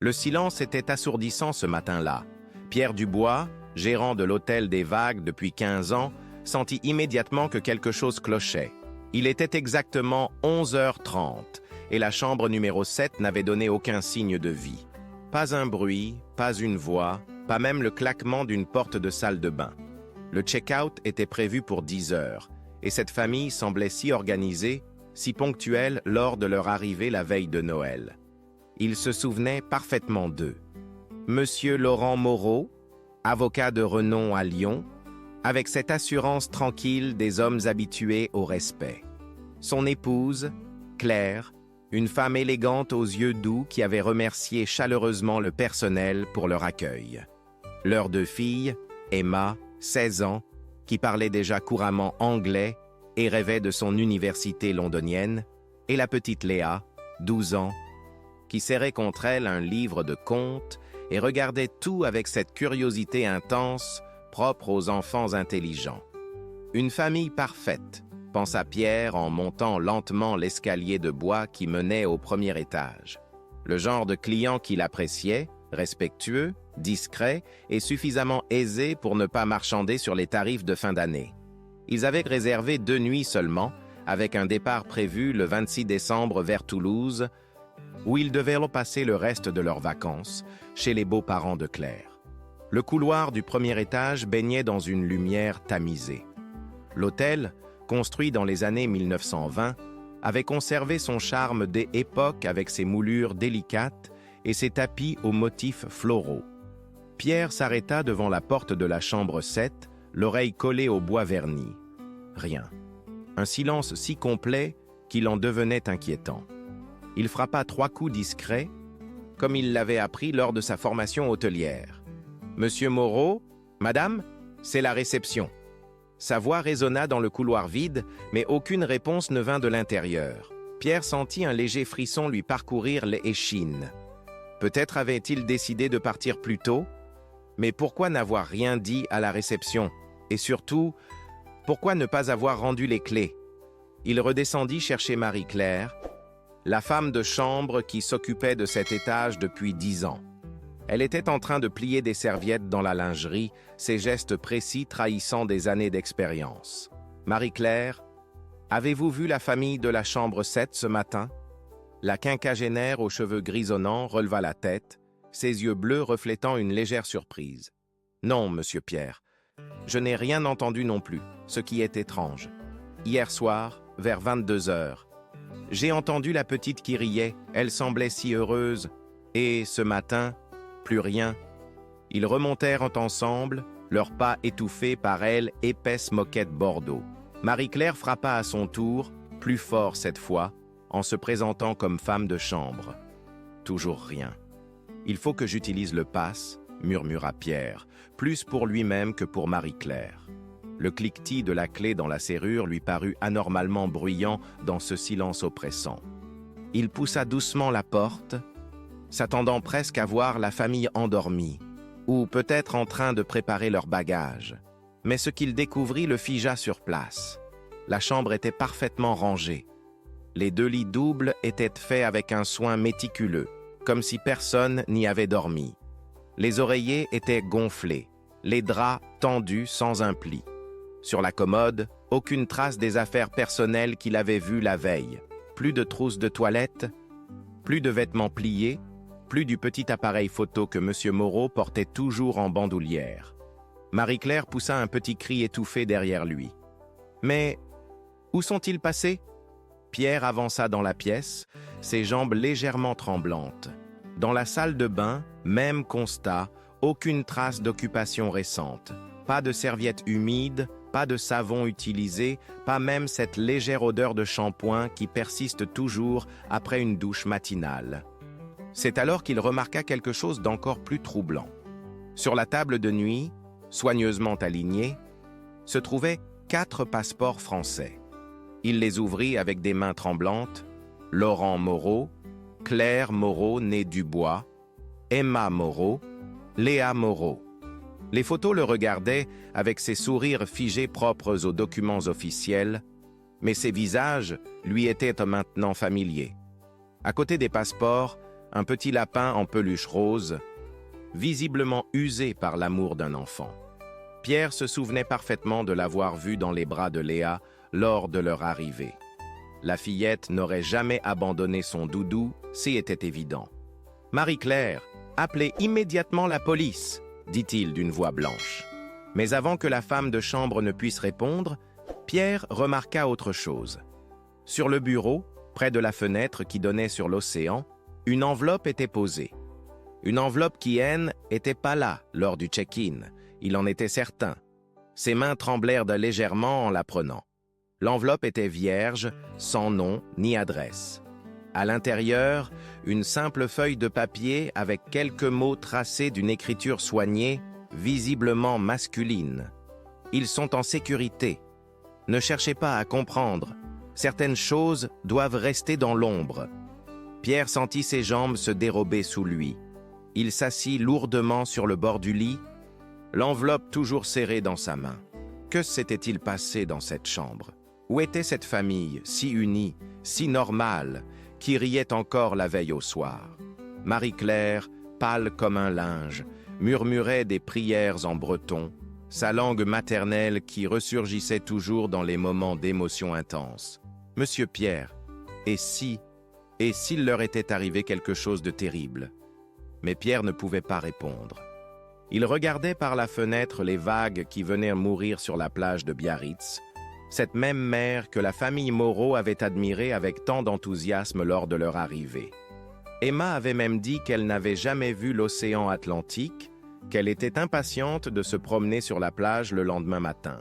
Le silence était assourdissant ce matin-là. Pierre Dubois, gérant de l'Hôtel des Vagues depuis 15 ans, sentit immédiatement que quelque chose clochait. Il était exactement 11h30 et la chambre numéro 7 n'avait donné aucun signe de vie. Pas un bruit, pas une voix, pas même le claquement d'une porte de salle de bain. Le check-out était prévu pour 10 heures et cette famille semblait si organisée, si ponctuelle lors de leur arrivée la veille de Noël. Il se souvenait parfaitement d'eux. Monsieur Laurent Moreau, avocat de renom à Lyon, avec cette assurance tranquille des hommes habitués au respect. Son épouse, Claire, une femme élégante aux yeux doux qui avait remercié chaleureusement le personnel pour leur accueil. Leurs deux filles, Emma, 16 ans, qui parlait déjà couramment anglais et rêvait de son université londonienne, et la petite Léa, 12 ans, qui serrait contre elle un livre de contes et regardait tout avec cette curiosité intense propre aux enfants intelligents. Une famille parfaite, pensa Pierre en montant lentement l'escalier de bois qui menait au premier étage. Le genre de client qu'il appréciait, respectueux, discret et suffisamment aisé pour ne pas marchander sur les tarifs de fin d'année. Ils avaient réservé 2 nuits seulement, avec un départ prévu le 26 décembre vers Toulouse, où ils devaient passer le reste de leurs vacances, chez les beaux-parents de Claire. Le couloir du premier étage baignait dans une lumière tamisée. L'hôtel, construit dans les années 1920, avait conservé son charme des époques avec ses moulures délicates et ses tapis aux motifs floraux. Pierre s'arrêta devant la porte de la chambre 7, l'oreille collée au bois verni. Rien. Un silence si complet qu'il en devenait inquiétant. Il frappa 3 coups discrets, comme il l'avait appris lors de sa formation hôtelière. « Monsieur Moreau, Madame, c'est la réception. » Sa voix résonna dans le couloir vide, mais aucune réponse ne vint de l'intérieur. Pierre sentit un léger frisson lui parcourir les échines. Peut-être avait-il décidé de partir plus tôt? Mais pourquoi n'avoir rien dit à la réception? Et surtout, pourquoi ne pas avoir rendu les clés? Il redescendit chercher Marie-Claire, la femme de chambre qui s'occupait de cet étage depuis 10 ans. Elle était en train de plier des serviettes dans la lingerie, ses gestes précis trahissant des années d'expérience. « Marie-Claire, avez-vous vu la famille de la chambre 7 ce matin ?» La quinquagénaire aux cheveux grisonnants releva la tête, ses yeux bleus reflétant une légère surprise. « Non, monsieur Pierre, je n'ai rien entendu non plus, ce qui est étrange. Hier soir, vers 22 heures, j'ai entendu la petite qui riait, elle semblait si heureuse, et ce matin, plus rien. » Ils remontèrent ensemble, leurs pas étouffés par elle, épaisse moquette bordeaux. Marie-Claire frappa à son tour, plus fort cette fois, en se présentant comme femme de chambre. Toujours rien. « Il faut que j'utilise le pass, » murmura Pierre, plus pour lui-même que pour Marie-Claire. Le cliquetis de la clé dans la serrure lui parut anormalement bruyant dans ce silence oppressant. Il poussa doucement la porte, s'attendant presque à voir la famille endormie, ou peut-être en train de préparer leurs bagages. Mais ce qu'il découvrit le figea sur place. La chambre était parfaitement rangée. Les 2 lits doubles étaient faits avec un soin méticuleux, comme si personne n'y avait dormi. Les oreillers étaient gonflés, les draps tendus sans un pli. Sur la commode, aucune trace des affaires personnelles qu'il avait vues la veille. Plus de trousses de toilette, plus de vêtements pliés, plus du petit appareil photo que M. Moreau portait toujours en bandoulière. Marie-Claire poussa un petit cri étouffé derrière lui. « Mais où sont-ils passés ?» Pierre avança dans la pièce, ses jambes légèrement tremblantes. Dans la salle de bain, même constat, aucune trace d'occupation récente. Pas de serviettes humides, pas de savon utilisé, pas même cette légère odeur de shampoing qui persiste toujours après une douche matinale. C'est alors qu'il remarqua quelque chose d'encore plus troublant. Sur la table de nuit, soigneusement alignée, se trouvaient 4 passeports français. Il les ouvrit avec des mains tremblantes. Laurent Moreau, Claire Moreau née Dubois, Emma Moreau, Léa Moreau. Les photos le regardaient avec ces sourires figés propres aux documents officiels, mais ces visages lui étaient maintenant familiers. À côté des passeports, un petit lapin en peluche rose, visiblement usé par l'amour d'un enfant. Pierre se souvenait parfaitement de l'avoir vu dans les bras de Léa lors de leur arrivée. La fillette n'aurait jamais abandonné son doudou, c'était évident. « Marie-Claire, appelez immédiatement la police !» dit-il d'une voix blanche. Mais avant que la femme de chambre ne puisse répondre, Pierre remarqua autre chose. Sur le bureau, près de la fenêtre qui donnait sur l'océan, une enveloppe était posée. Une enveloppe qui, n'était pas là lors du check-in, il en était certain. Ses mains tremblèrent légèrement en la prenant. L'enveloppe était vierge, sans nom ni adresse. À l'intérieur, une simple feuille de papier avec quelques mots tracés d'une écriture soignée, visiblement masculine. Ils sont en sécurité. Ne cherchez pas à comprendre. Certaines choses doivent rester dans l'ombre. Pierre sentit ses jambes se dérober sous lui. Il s'assit lourdement sur le bord du lit, l'enveloppe toujours serrée dans sa main. Que s'était-il passé dans cette chambre? Où était cette famille, si unie, si normale, qui riait encore la veille au soir? Marie-Claire, pâle comme un linge, murmurait des prières en breton, sa langue maternelle qui ressurgissait toujours dans les moments d'émotion intense. Monsieur Pierre, et s'il leur était arrivé quelque chose de terrible? Mais Pierre ne pouvait pas répondre. Il regardait par la fenêtre les vagues qui venaient mourir sur la plage de Biarritz, cette même mer que la famille Moreau avait admirée avec tant d'enthousiasme lors de leur arrivée. Emma avait même dit qu'elle n'avait jamais vu l'océan Atlantique, qu'elle était impatiente de se promener sur la plage le lendemain matin.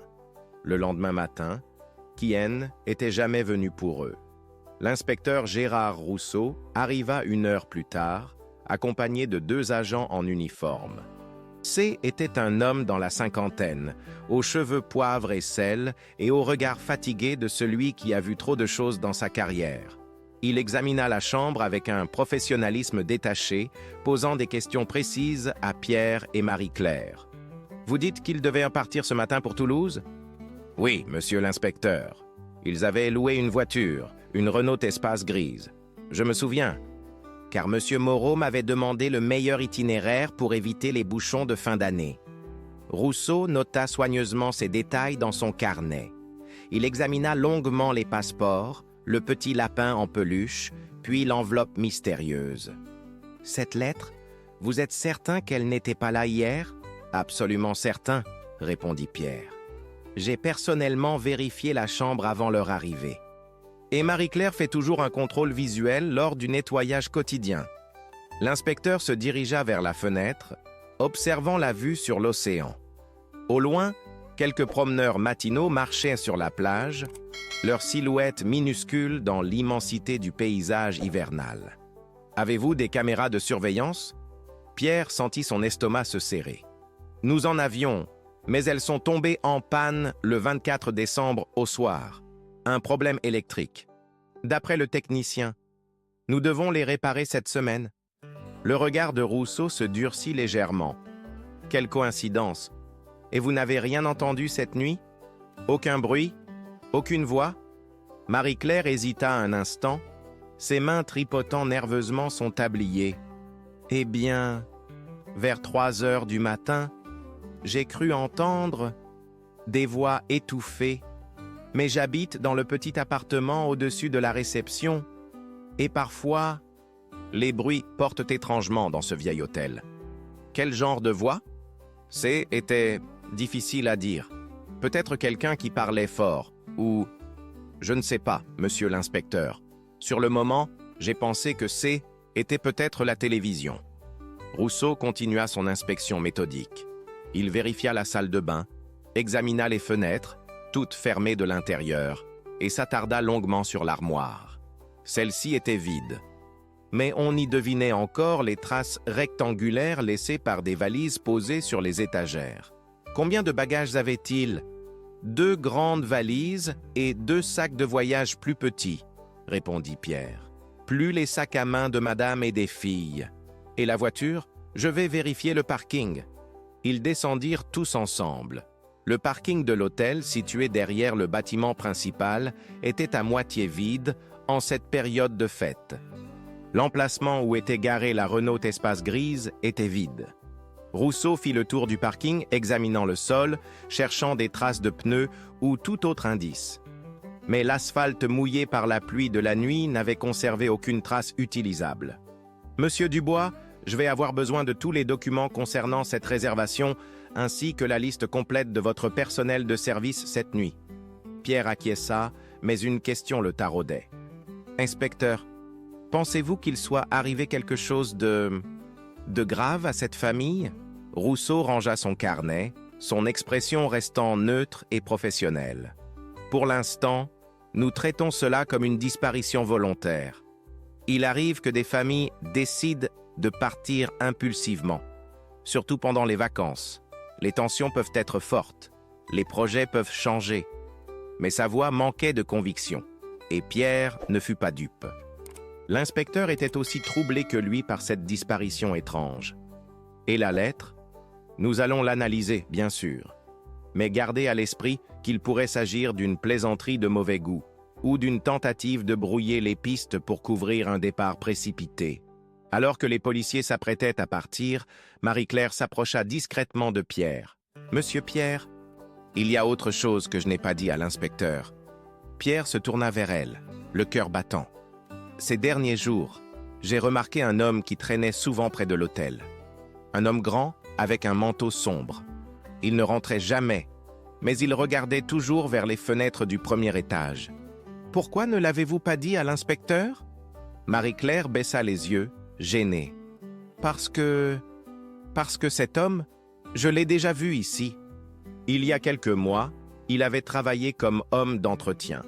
Le lendemain matin, Kien était jamais venu pour eux. L'inspecteur Gérard Rousseau arriva 1 heure plus tard, accompagné de 2 agents en uniforme. C était un homme dans la cinquantaine, aux cheveux poivre et sel et au regard fatigué de celui qui a vu trop de choses dans sa carrière. Il examina la chambre avec un professionnalisme détaché, posant des questions précises à Pierre et Marie-Claire. « Vous dites qu'ils devaient partir ce matin pour Toulouse ?»« Oui, monsieur l'inspecteur. Ils avaient loué une voiture, une Renault Espace grise. Je me souviens, car monsieur Moreau m'avait demandé le meilleur itinéraire pour éviter les bouchons de fin d'année. » Rousseau nota soigneusement ces détails dans son carnet. Il examina longuement les passeports, le petit lapin en peluche, puis l'enveloppe mystérieuse. « Cette lettre, vous êtes certain qu'elle n'était pas là hier ?»« Absolument certain, » répondit Pierre. « J'ai personnellement vérifié la chambre avant leur arrivée. » Et Marie-Claire fait toujours un contrôle visuel lors du nettoyage quotidien. L'inspecteur se dirigea vers la fenêtre, observant la vue sur l'océan. Au loin, quelques promeneurs matinaux marchaient sur la plage, leurs silhouettes minuscules dans l'immensité du paysage hivernal. « Avez-vous des caméras de surveillance ?» Pierre sentit son estomac se serrer. « Nous en avions, mais elles sont tombées en panne le 24 décembre au soir. Un problème électrique. D'après le technicien, nous devons les réparer cette semaine. » Le regard de Rousseau se durcit légèrement. « Quelle coïncidence! Et vous n'avez rien entendu cette nuit? Aucun bruit? Aucune voix ?» Marie-Claire hésita un instant, ses mains tripotant nerveusement son tablier. « Eh bien, vers 3 heures du matin, j'ai cru entendre des voix étouffées. Mais j'habite dans le petit appartement au-dessus de la réception, et parfois, les bruits portent étrangement dans ce vieil hôtel. » Quel genre de voix? Était difficile à dire. Peut-être quelqu'un qui parlait fort, ou... Je ne sais pas, monsieur l'inspecteur. Sur le moment, j'ai pensé que était peut-être la télévision. Rousseau continua son inspection méthodique. Il vérifia la salle de bain, examina les fenêtres, toutes fermées de l'intérieur, et s'attarda longuement sur l'armoire. Celle-ci était vide. Mais on y devinait encore les traces rectangulaires laissées par des valises posées sur les étagères. Combien de bagages avait-il? 2 grandes valises et 2 sacs de voyage plus petits, répondit Pierre. Plus les sacs à main de madame et des filles. Et la voiture? Je vais vérifier le parking. Ils descendirent tous ensemble. Le parking de l'hôtel, situé derrière le bâtiment principal, était à moitié vide en cette période de fête. L'emplacement où était garée la Renault Espace grise était vide. Rousseau fit le tour du parking, examinant le sol, cherchant des traces de pneus ou tout autre indice. Mais l'asphalte mouillé par la pluie de la nuit n'avait conservé aucune trace utilisable. « Monsieur Dubois, je vais avoir besoin de tous les documents concernant cette réservation, ainsi que la liste complète de votre personnel de service cette nuit. » Pierre acquiesça, mais une question le taraudait. « Inspecteur, pensez-vous qu'il soit arrivé quelque chose de grave à cette famille ?» Rousseau rangea son carnet, son expression restant neutre et professionnelle. « Pour l'instant, nous traitons cela comme une disparition volontaire. Il arrive que des familles décident de partir impulsivement, surtout pendant les vacances. Les tensions peuvent être fortes, les projets peuvent changer. » Mais sa voix manquait de conviction, et Pierre ne fut pas dupe. L'inspecteur était aussi troublé que lui par cette disparition étrange. « Et la lettre ? Nous allons l'analyser, bien sûr. Mais gardez à l'esprit qu'il pourrait s'agir d'une plaisanterie de mauvais goût ou d'une tentative de brouiller les pistes pour couvrir un départ précipité. » Alors que les policiers s'apprêtaient à partir, Marie-Claire s'approcha discrètement de Pierre. « Monsieur Pierre, il y a autre chose que je n'ai pas dit à l'inspecteur. » Pierre se tourna vers elle, le cœur battant. « Ces derniers jours, j'ai remarqué un homme qui traînait souvent près de l'hôtel. Un homme grand, avec un manteau sombre. Il ne rentrait jamais, mais il regardait toujours vers les fenêtres du premier étage. Pourquoi ne l'avez-vous pas dit à l'inspecteur ?» Marie-Claire baissa les yeux, gênée. Parce que cet homme, je l'ai déjà vu ici. Il y a quelques mois, il avait travaillé comme homme d'entretien.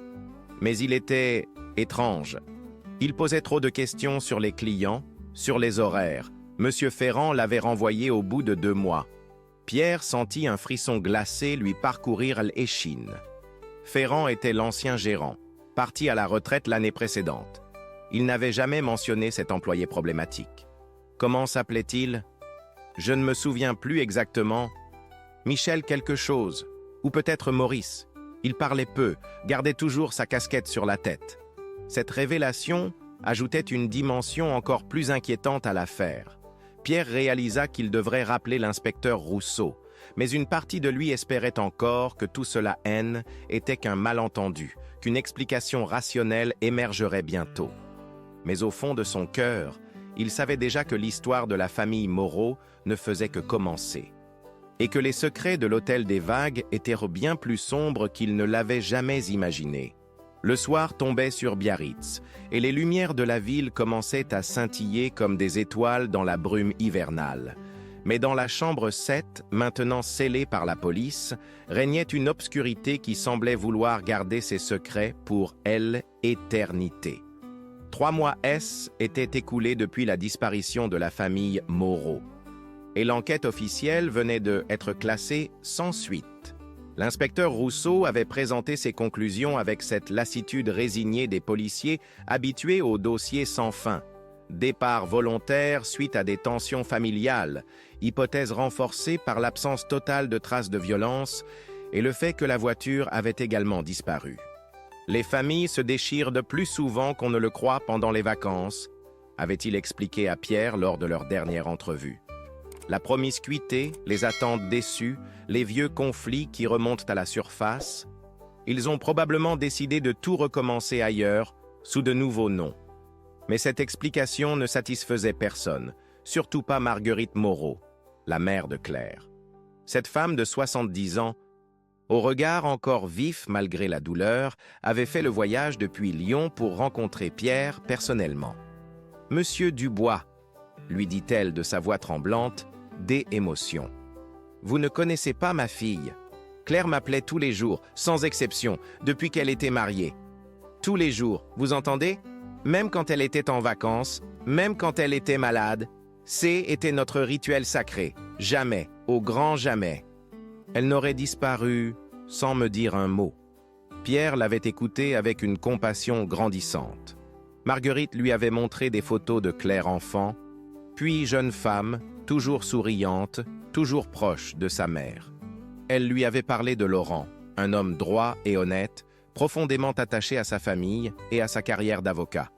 Mais il était étrange. Il posait trop de questions sur les clients, sur les horaires. Monsieur Ferrand l'avait renvoyé au bout de 2 mois. Pierre sentit un frisson glacé lui parcourir l'échine. Ferrand était l'ancien gérant, parti à la retraite l'année précédente. Il n'avait jamais mentionné cet employé problématique. Comment s'appelait-il? Je ne me souviens plus exactement. Michel quelque chose, ou peut-être Maurice. Il parlait peu, gardait toujours sa casquette sur la tête. Cette révélation ajoutait une dimension encore plus inquiétante à l'affaire. Pierre réalisa qu'il devrait rappeler l'inspecteur Rousseau, mais une partie de lui espérait encore que tout cela était qu'un malentendu, qu'une explication rationnelle émergerait bientôt. Mais au fond de son cœur, il savait déjà que l'histoire de la famille Moreau ne faisait que commencer, et que les secrets de l'Hôtel des Vagues étaient bien plus sombres qu'il ne l'avait jamais imaginé. Le soir tombait sur Biarritz, et les lumières de la ville commençaient à scintiller comme des étoiles dans la brume hivernale. Mais dans la chambre 7, maintenant scellée par la police, régnait une obscurité qui semblait vouloir garder ses secrets pour l'éternité. 3 mois étaient écoulés depuis la disparition de la famille Moreau, et l'enquête officielle venait d'être classée sans suite. L'inspecteur Rousseau avait présenté ses conclusions avec cette lassitude résignée des policiers habitués aux dossiers sans fin. Départ volontaire suite à des tensions familiales, hypothèse renforcée par l'absence totale de traces de violence et le fait que la voiture avait également disparu. Les familles se déchirent de plus souvent qu'on ne le croit pendant les vacances, avait-il expliqué à Pierre lors de leur dernière entrevue. La promiscuité, les attentes déçues, les vieux conflits qui remontent à la surface, ils ont probablement décidé de tout recommencer ailleurs, sous de nouveaux noms. Mais cette explication ne satisfaisait personne, surtout pas Marguerite Moreau, la mère de Claire. Cette femme de 70 ans, au regard encore vif malgré la douleur, avait fait le voyage depuis Lyon pour rencontrer Pierre personnellement. « Monsieur Dubois », lui dit-elle de sa voix tremblante, des émotions. « Vous ne connaissez pas ma fille. Claire m'appelait tous les jours, sans exception, depuis qu'elle était mariée. Tous les jours, vous entendez? Même quand elle était en vacances, même quand elle était malade. Était notre rituel sacré. Jamais, au grand jamais. Elle n'aurait disparu sans me dire un mot. » Pierre l'avait écoutée avec une compassion grandissante. Marguerite lui avait montré des photos de Claire enfant, puis jeune femme, toujours souriante, toujours proche de sa mère. Elle lui avait parlé de Laurent, un homme droit et honnête, profondément attaché à sa famille et à sa carrière d'avocat.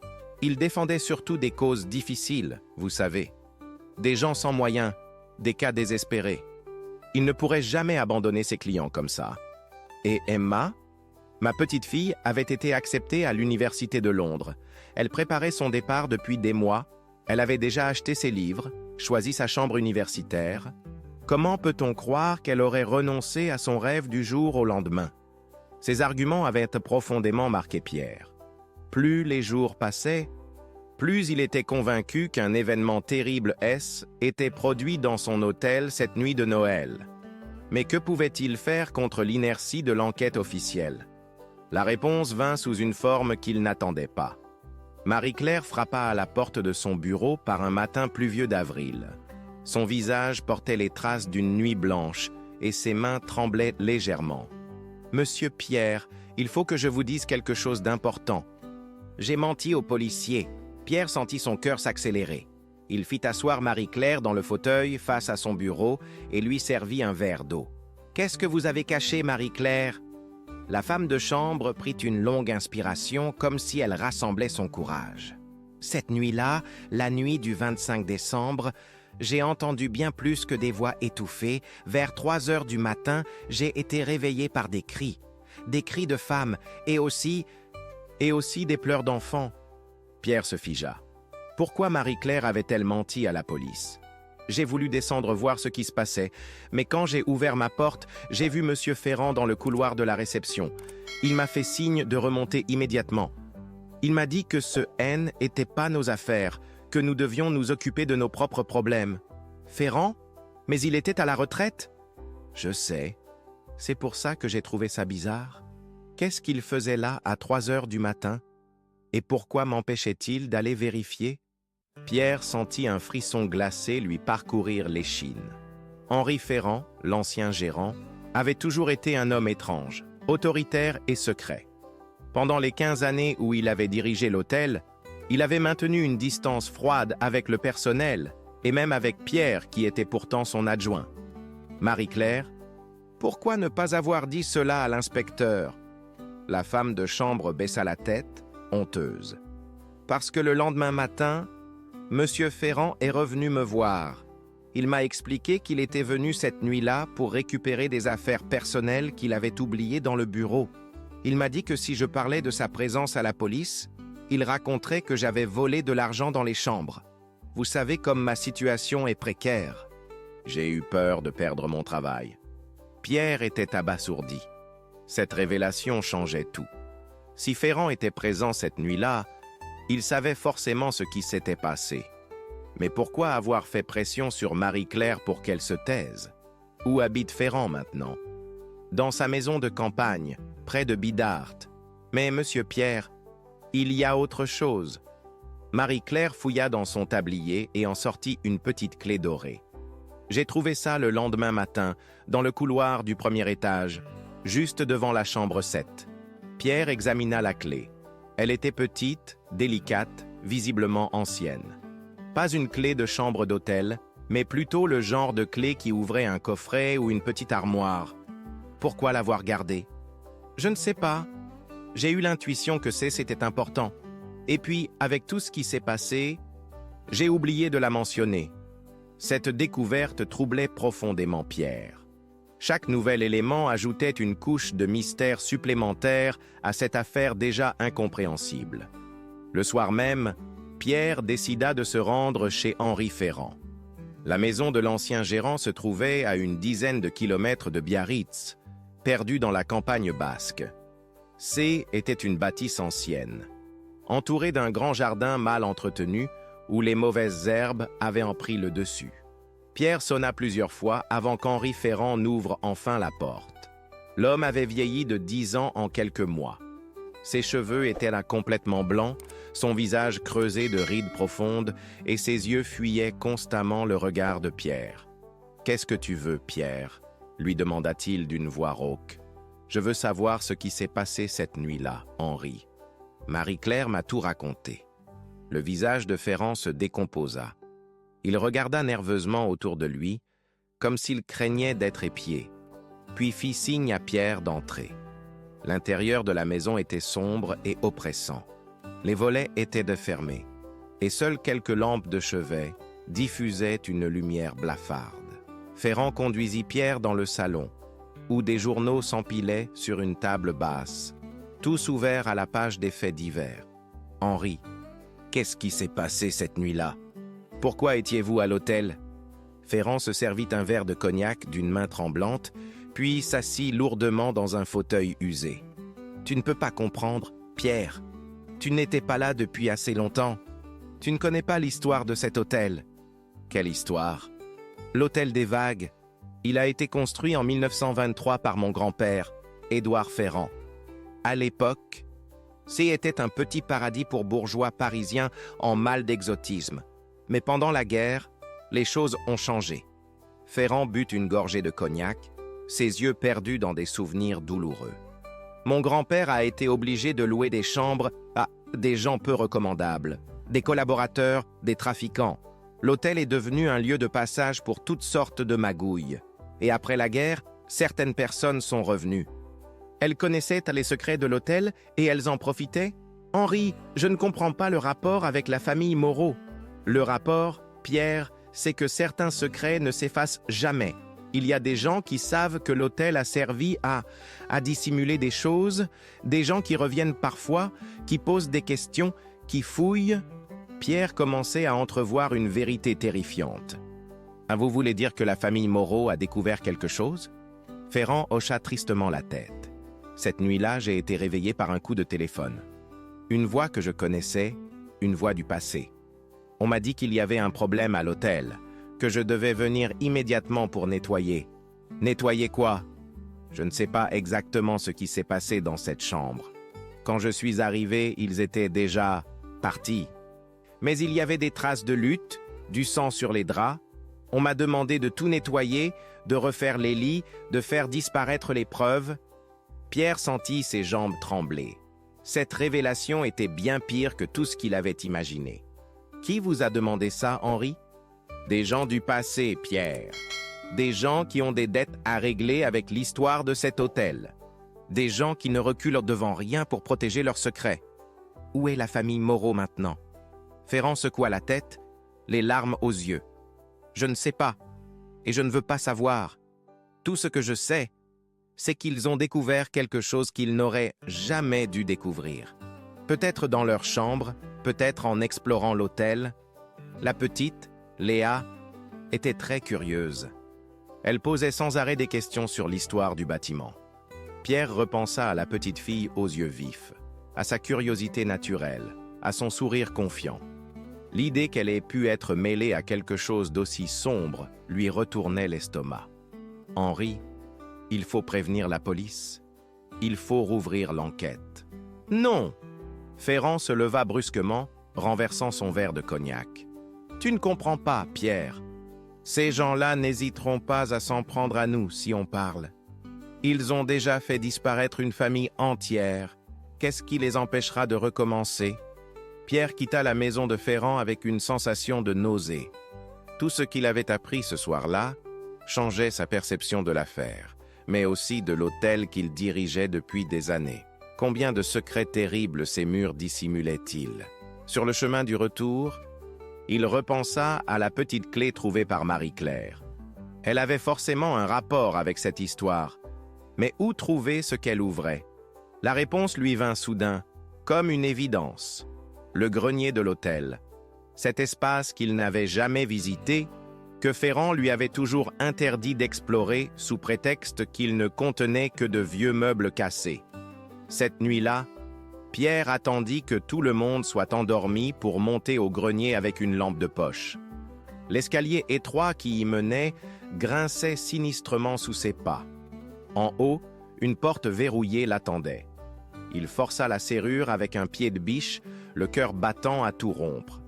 Il défendait surtout des causes difficiles, vous savez. Des gens sans moyens, des cas désespérés. Il ne pourrait jamais abandonner ses clients comme ça. Et Emma, ma petite fille, avait été acceptée à l'Université de Londres. Elle préparait son départ depuis des mois. Elle avait déjà acheté ses livres, choisi sa chambre universitaire. Comment peut-on croire qu'elle aurait renoncé à son rêve du jour au lendemain? Ces arguments avaient profondément marqué Pierre. Plus les jours passaient, plus il était convaincu qu'un événement terrible était produit dans son hôtel cette nuit de Noël. Mais que pouvait-il faire contre l'inertie de l'enquête officielle? La réponse vint sous une forme qu'il n'attendait pas. Marie-Claire frappa à la porte de son bureau par un matin pluvieux d'avril. Son visage portait les traces d'une nuit blanche et ses mains tremblaient légèrement. « Monsieur Pierre, il faut que je vous dise quelque chose d'important. J'ai menti au policier. » Pierre sentit son cœur s'accélérer. Il fit asseoir Marie-Claire dans le fauteuil face à son bureau et lui servit un verre d'eau. « Qu'est-ce que vous avez caché, Marie-Claire » La femme de chambre prit une longue inspiration comme si elle rassemblait son courage. « Cette nuit-là, la nuit du 25 décembre, j'ai entendu bien plus que des voix étouffées. Vers 3 heures du matin, j'ai été réveillée par des cris de femmes et aussi des pleurs d'enfants. » Pierre se figea. Pourquoi Marie-Claire avait-elle menti à la police? J'ai voulu descendre voir ce qui se passait, mais quand j'ai ouvert ma porte, j'ai vu Monsieur Ferrand dans le couloir de la réception. Il m'a fait signe de remonter immédiatement. Il m'a dit que ce N n'était pas nos affaires, que nous devions nous occuper de nos propres problèmes. Ferrand? Mais il était à la retraite? Je sais. C'est pour ça que j'ai trouvé ça bizarre. Qu'est-ce qu'il faisait là à 3 heures du matin? Et pourquoi m'empêchait-il d'aller vérifier? Pierre sentit un frisson glacé lui parcourir l'échine. Henri Ferrand, l'ancien gérant, avait toujours été un homme étrange, autoritaire et secret. Pendant les 15 années où il avait dirigé l'hôtel, il avait maintenu une distance froide avec le personnel et même avec Pierre qui était pourtant son adjoint. Marie-Claire, pourquoi ne pas avoir dit cela à l'inspecteur? La femme de chambre baissa la tête, honteuse. Parce que le lendemain matin, Monsieur Ferrand est revenu me voir. Il m'a expliqué qu'il était venu cette nuit-là pour récupérer des affaires personnelles qu'il avait oubliées dans le bureau. Il m'a dit que si je parlais de sa présence à la police, il raconterait que j'avais volé de l'argent dans les chambres. Vous savez comme ma situation est précaire. J'ai eu peur de perdre mon travail. Pierre était abasourdi. Cette révélation changeait tout. Si Ferrand était présent cette nuit-là, il savait forcément ce qui s'était passé. Mais pourquoi avoir fait pression sur Marie-Claire pour qu'elle se taise? Où habite Ferrand maintenant? Dans sa maison de campagne, près de Bidart. Mais, monsieur Pierre, il y a autre chose. Marie-Claire fouilla dans son tablier et en sortit une petite clé dorée. J'ai trouvé ça le lendemain matin, dans le couloir du premier étage, juste devant la chambre 7. Pierre examina la clé. Elle était petite, délicate, visiblement ancienne. Pas une clé de chambre d'hôtel, mais plutôt le genre de clé qui ouvrait un coffret ou une petite armoire. Pourquoi l'avoir gardée? Je ne sais pas. J'ai eu l'intuition que c'était important. Et puis, avec tout ce qui s'est passé, j'ai oublié de la mentionner. Cette découverte troublait profondément Pierre. Chaque nouvel élément ajoutait une couche de mystère supplémentaire à cette affaire déjà incompréhensible. Le soir même, Pierre décida de se rendre chez Henri Ferrand. La maison de l'ancien gérant se trouvait à une dizaine de kilomètres de Biarritz, perdue dans la campagne basque. C était une bâtisse ancienne, entourée d'un grand jardin mal entretenu où les mauvaises herbes avaient en pris le dessus. Pierre sonna plusieurs fois avant qu'Henri Ferrand n'ouvre enfin la porte. L'homme avait vieilli de 10 ans en quelques mois. Ses cheveux étaient là complètement blancs, son visage creusé de rides profondes et ses yeux fuyaient constamment le regard de Pierre. « Qu'est-ce que tu veux, Pierre ?» lui demanda-t-il d'une voix rauque. « Je veux savoir ce qui s'est passé cette nuit-là, Henri. » Marie-Claire m'a tout raconté. Le visage de Ferrand se décomposa. Il regarda nerveusement autour de lui, comme s'il craignait d'être épié, puis fit signe à Pierre d'entrer. L'intérieur de la maison était sombre et oppressant. Les volets étaient fermés, et seules quelques lampes de chevet diffusaient une lumière blafarde. Ferrand conduisit Pierre dans le salon, où des journaux s'empilaient sur une table basse, tous ouverts à la page des faits divers. Henri, qu'est-ce qui s'est passé cette nuit-là? Pourquoi étiez-vous à l'hôtel? Ferrand se servit un verre de cognac d'une main tremblante, puis s'assit lourdement dans un fauteuil usé. Tu ne peux pas comprendre, Pierre. Tu n'étais pas là depuis assez longtemps. Tu ne connais pas l'histoire de cet hôtel. Quelle histoire? L'hôtel des Vagues. Il a été construit en 1923 par mon grand-père, Édouard Ferrand. À l'époque, c'était un petit paradis pour bourgeois parisiens en mal d'exotisme. Mais pendant la guerre, les choses ont changé. Ferrand but une gorgée de cognac, ses yeux perdus dans des souvenirs douloureux. Mon grand-père a été obligé de louer des chambres à des gens peu recommandables, des collaborateurs, des trafiquants. L'hôtel est devenu un lieu de passage pour toutes sortes de magouilles. Et après la guerre, certaines personnes sont revenues. Elles connaissaient les secrets de l'hôtel et elles en profitaient? Henri, je ne comprends pas le rapport avec la famille Moreau. Le rapport, Pierre, c'est que certains secrets ne s'effacent jamais. Il y a des gens qui savent que l'hôtel a servi à dissimuler des choses, des gens qui reviennent parfois, qui posent des questions, qui fouillent. Pierre commençait à entrevoir une vérité terrifiante. Ah, vous voulez dire que la famille Moreau a découvert quelque chose? Ferrand hocha tristement la tête. Cette nuit-là, j'ai été réveillé par un coup de téléphone. Une voix que je connaissais, une voix du passé. On m'a dit qu'il y avait un problème à l'hôtel, que je devais venir immédiatement pour nettoyer. Nettoyer quoi? Je ne sais pas exactement ce qui s'est passé dans cette chambre. Quand je suis arrivé, ils étaient déjà partis. Mais il y avait des traces de lutte, du sang sur les draps. On m'a demandé de tout nettoyer, de refaire les lits, de faire disparaître les preuves. Pierre sentit ses jambes trembler. Cette révélation était bien pire que tout ce qu'il avait imaginé. Qui vous a demandé ça, Henri? Des gens du passé, Pierre. Des gens qui ont des dettes à régler avec l'histoire de cet hôtel. Des gens qui ne reculent devant rien pour protéger leurs secrets. Où est la famille Moreau maintenant? Ferrand secoua la tête, les larmes aux yeux. Je ne sais pas, et je ne veux pas savoir. Tout ce que je sais, c'est qu'ils ont découvert quelque chose qu'ils n'auraient jamais dû découvrir. Peut-être dans leur chambre, peut-être en explorant l'hôtel. La petite, Léa, était très curieuse. Elle posait sans arrêt des questions sur l'histoire du bâtiment. Pierre repensa à la petite fille aux yeux vifs, à sa curiosité naturelle, à son sourire confiant. L'idée qu'elle ait pu être mêlée à quelque chose d'aussi sombre lui retournait l'estomac. Henri, il faut prévenir la police. Il faut rouvrir l'enquête. Non! Ferrand se leva brusquement, renversant son verre de cognac. Tu ne comprends pas, Pierre. Ces gens-là n'hésiteront pas à s'en prendre à nous si on parle. Ils ont déjà fait disparaître une famille entière. Qu'est-ce qui les empêchera de recommencer? Pierre quitta la maison de Ferrand avec une sensation de nausée. Tout ce qu'il avait appris ce soir-là changeait sa perception de l'affaire, mais aussi de l'hôtel qu'il dirigeait depuis des années. Combien de secrets terribles ces murs dissimulaient-ils? Sur le chemin du retour, il repensa à la petite clé trouvée par Marie-Claire. Elle avait forcément un rapport avec cette histoire, mais où trouver ce qu'elle ouvrait? La réponse lui vint soudain, comme une évidence. Le grenier de l'hôtel. Cet espace qu'il n'avait jamais visité, que Ferrand lui avait toujours interdit d'explorer sous prétexte qu'il ne contenait que de vieux meubles cassés. Cette nuit-là, Pierre attendit que tout le monde soit endormi pour monter au grenier avec une lampe de poche. L'escalier étroit qui y menait grinçait sinistrement sous ses pas. En haut, une porte verrouillée l'attendait. Il força la serrure avec un pied de biche, le cœur battant à tout rompre.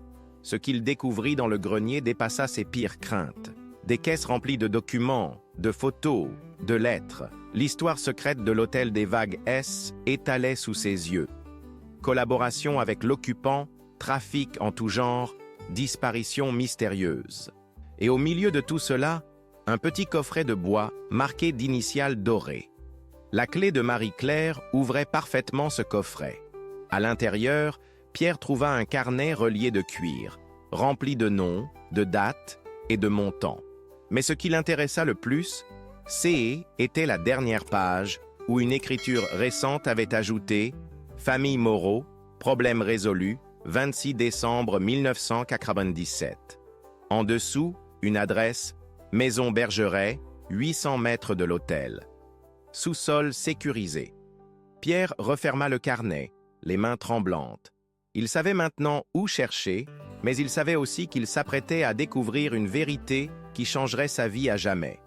Ce qu'il découvrit dans le grenier dépassa ses pires craintes. Des caisses remplies de documents, de photos, de lettres. L'histoire secrète de l'hôtel des Vagues S étalait sous ses yeux. Collaboration avec l'occupant, trafic en tout genre, disparition mystérieuse. Et au milieu de tout cela, un petit coffret de bois marqué d'initiales dorées. La clé de Marie-Claire ouvrait parfaitement ce coffret. À l'intérieur, Pierre trouva un carnet relié de cuir, rempli de noms, de dates et de montants. Mais ce qui l'intéressa le plus, était la dernière page où une écriture récente avait ajouté « Famille Moreau, problème résolu, 26 décembre 1997 ». En dessous, une adresse « Maison Bergeret, 800 mètres de l'hôtel ». Sous-sol sécurisé. Pierre referma le carnet, les mains tremblantes. Il savait maintenant où chercher, mais il savait aussi qu'il s'apprêtait à découvrir une vérité qui changerait sa vie à jamais.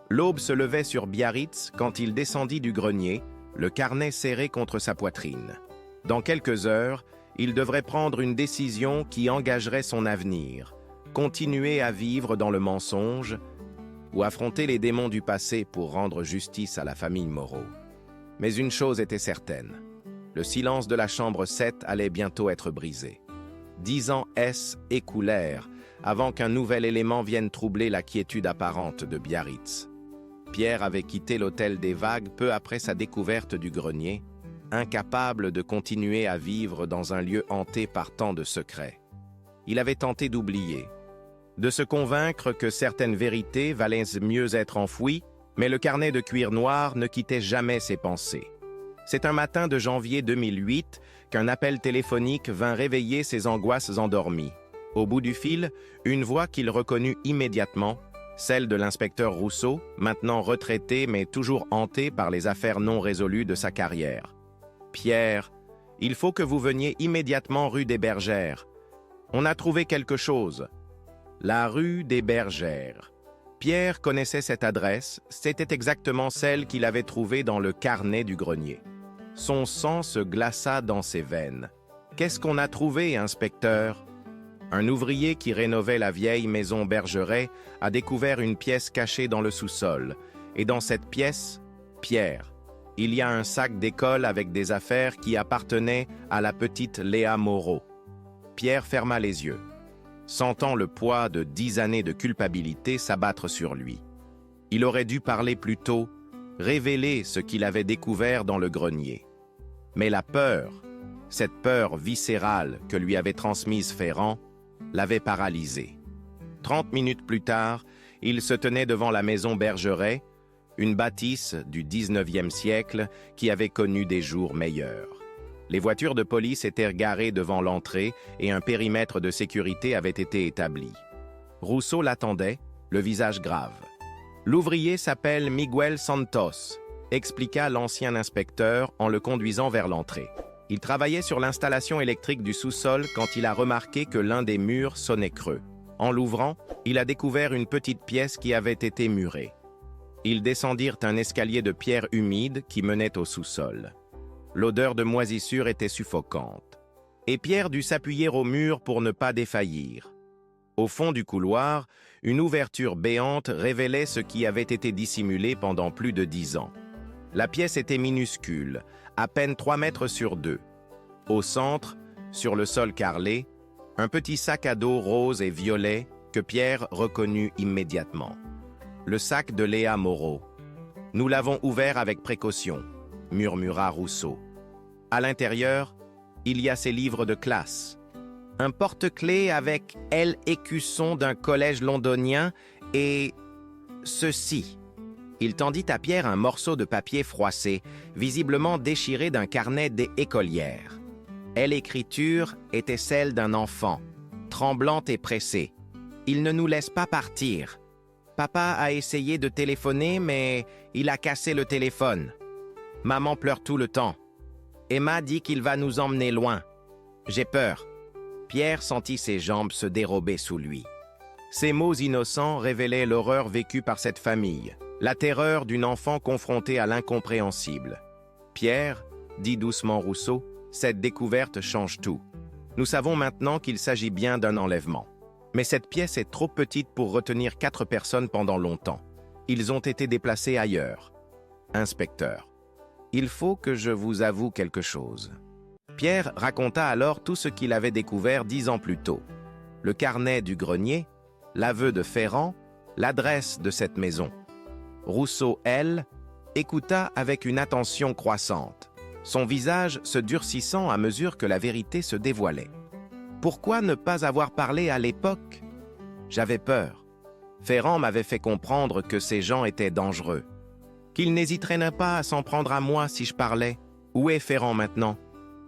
L'aube se levait sur Biarritz quand il descendit du grenier, le carnet serré contre sa poitrine. Dans quelques heures, il devrait prendre une décision qui engagerait son avenir, continuer à vivre dans le mensonge ou affronter les démons du passé pour rendre justice à la famille Moreau. Mais une chose était certaine, le silence de la chambre 7 allait bientôt être brisé. 10 ans écoulèrent avant qu'un nouvel élément vienne troubler la quiétude apparente de Biarritz. Pierre avait quitté l'hôtel des Vagues peu après sa découverte du grenier, incapable de continuer à vivre dans un lieu hanté par tant de secrets. Il avait tenté d'oublier, de se convaincre que certaines vérités valaient mieux être enfouies, mais le carnet de cuir noir ne quittait jamais ses pensées. C'est un matin de janvier 2008 qu'un appel téléphonique vint réveiller ses angoisses endormies. Au bout du fil, une voix qu'il reconnut immédiatement, celle de l'inspecteur Rousseau, maintenant retraité mais toujours hanté par les affaires non résolues de sa carrière. « Pierre, il faut que vous veniez immédiatement rue des Bergères. On a trouvé quelque chose. » La rue des Bergères. Pierre connaissait cette adresse, c'était exactement celle qu'il avait trouvée dans le carnet du grenier. Son sang se glaça dans ses veines. « Qu'est-ce qu'on a trouvé, inspecteur ?» Un ouvrier qui rénovait la vieille maison Bergeret a découvert une pièce cachée dans le sous-sol. Et dans cette pièce, Pierre, il y a un sac d'école avec des affaires qui appartenaient à la petite Léa Moreau. Pierre ferma les yeux, sentant le poids de 10 années de culpabilité s'abattre sur lui. Il aurait dû parler plus tôt, révéler ce qu'il avait découvert dans le grenier. Mais la peur, cette peur viscérale que lui avait transmise Ferrand, l'avait paralysé. 30 minutes plus tard, il se tenait devant la maison Bergeret, une bâtisse du 19e siècle qui avait connu des jours meilleurs. Les voitures de police étaient garées devant l'entrée et un périmètre de sécurité avait été établi. Rousseau l'attendait, le visage grave. « L'ouvrier s'appelle Miguel Santos », expliqua l'ancien inspecteur en le conduisant vers l'entrée. Il travaillait sur l'installation électrique du sous-sol quand il a remarqué que l'un des murs sonnait creux. En l'ouvrant, il a découvert une petite pièce qui avait été murée. Ils descendirent un escalier de pierre humide qui menait au sous-sol. L'odeur de moisissure était suffocante. Et Pierre dut s'appuyer au mur pour ne pas défaillir. Au fond du couloir, une ouverture béante révélait ce qui avait été dissimulé pendant plus de 10 ans. La pièce était minuscule, à peine 3 mètres sur 2. Au centre, sur le sol carrelé, un petit sac à dos rose et violet que Pierre reconnut immédiatement. Le sac de Léa Moreau. « Nous l'avons ouvert avec précaution », murmura Rousseau. À l'intérieur, il y a ses livres de classe. Un porte-clés avec L. écusson d'un collège londonien et ceci. Il tendit à Pierre un morceau de papier froissé, visiblement déchiré d'un carnet des écolières. L'écriture était celle d'un enfant, tremblante et pressée. « Il ne nous laisse pas partir. Papa a essayé de téléphoner, mais il a cassé le téléphone. Maman pleure tout le temps. Emma dit qu'il va nous emmener loin. J'ai peur. » Pierre sentit ses jambes se dérober sous lui. Ces mots innocents révélaient l'horreur vécue par cette famille, la terreur d'une enfant confrontée à l'incompréhensible. « Pierre, » dit doucement Rousseau, « cette découverte change tout. Nous savons maintenant qu'il s'agit bien d'un enlèvement. Mais cette pièce est trop petite pour retenir 4 personnes pendant longtemps. Ils ont été déplacés ailleurs. Inspecteur, il faut que je vous avoue quelque chose. » Pierre raconta alors tout ce qu'il avait découvert 10 ans plus tôt. Le carnet du grenier, l'aveu de Ferrand, l'adresse de cette maison. Rousseau, elle, écouta avec une attention croissante. son visage se durcissant à mesure que la vérité se dévoilait. Pourquoi ne pas avoir parlé à l'époque? J'avais peur. Ferrand m'avait fait comprendre que ces gens étaient dangereux, qu'ils n'hésiteraient pas à s'en prendre à moi si je parlais. Où est Ferrand maintenant?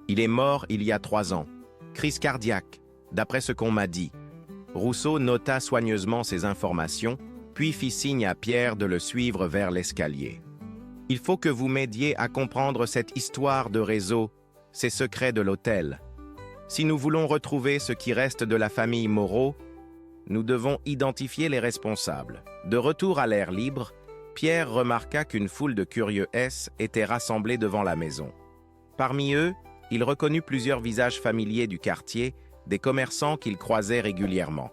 Il est mort il y a 3 ans. Crise cardiaque, d'après ce qu'on m'a dit. Rousseau nota soigneusement ces informations, puis fit signe à Pierre de le suivre vers l'escalier. Il faut que vous m'aidiez à comprendre cette histoire de réseau, ces secrets de l'hôtel. Si nous voulons retrouver ce qui reste de la famille Moreau, nous devons identifier les responsables. De retour à l'air libre, Pierre remarqua qu'une foule de curieux était rassemblée devant la maison. Parmi eux, il reconnut plusieurs visages familiers du quartier, des commerçants qu'il croisait régulièrement.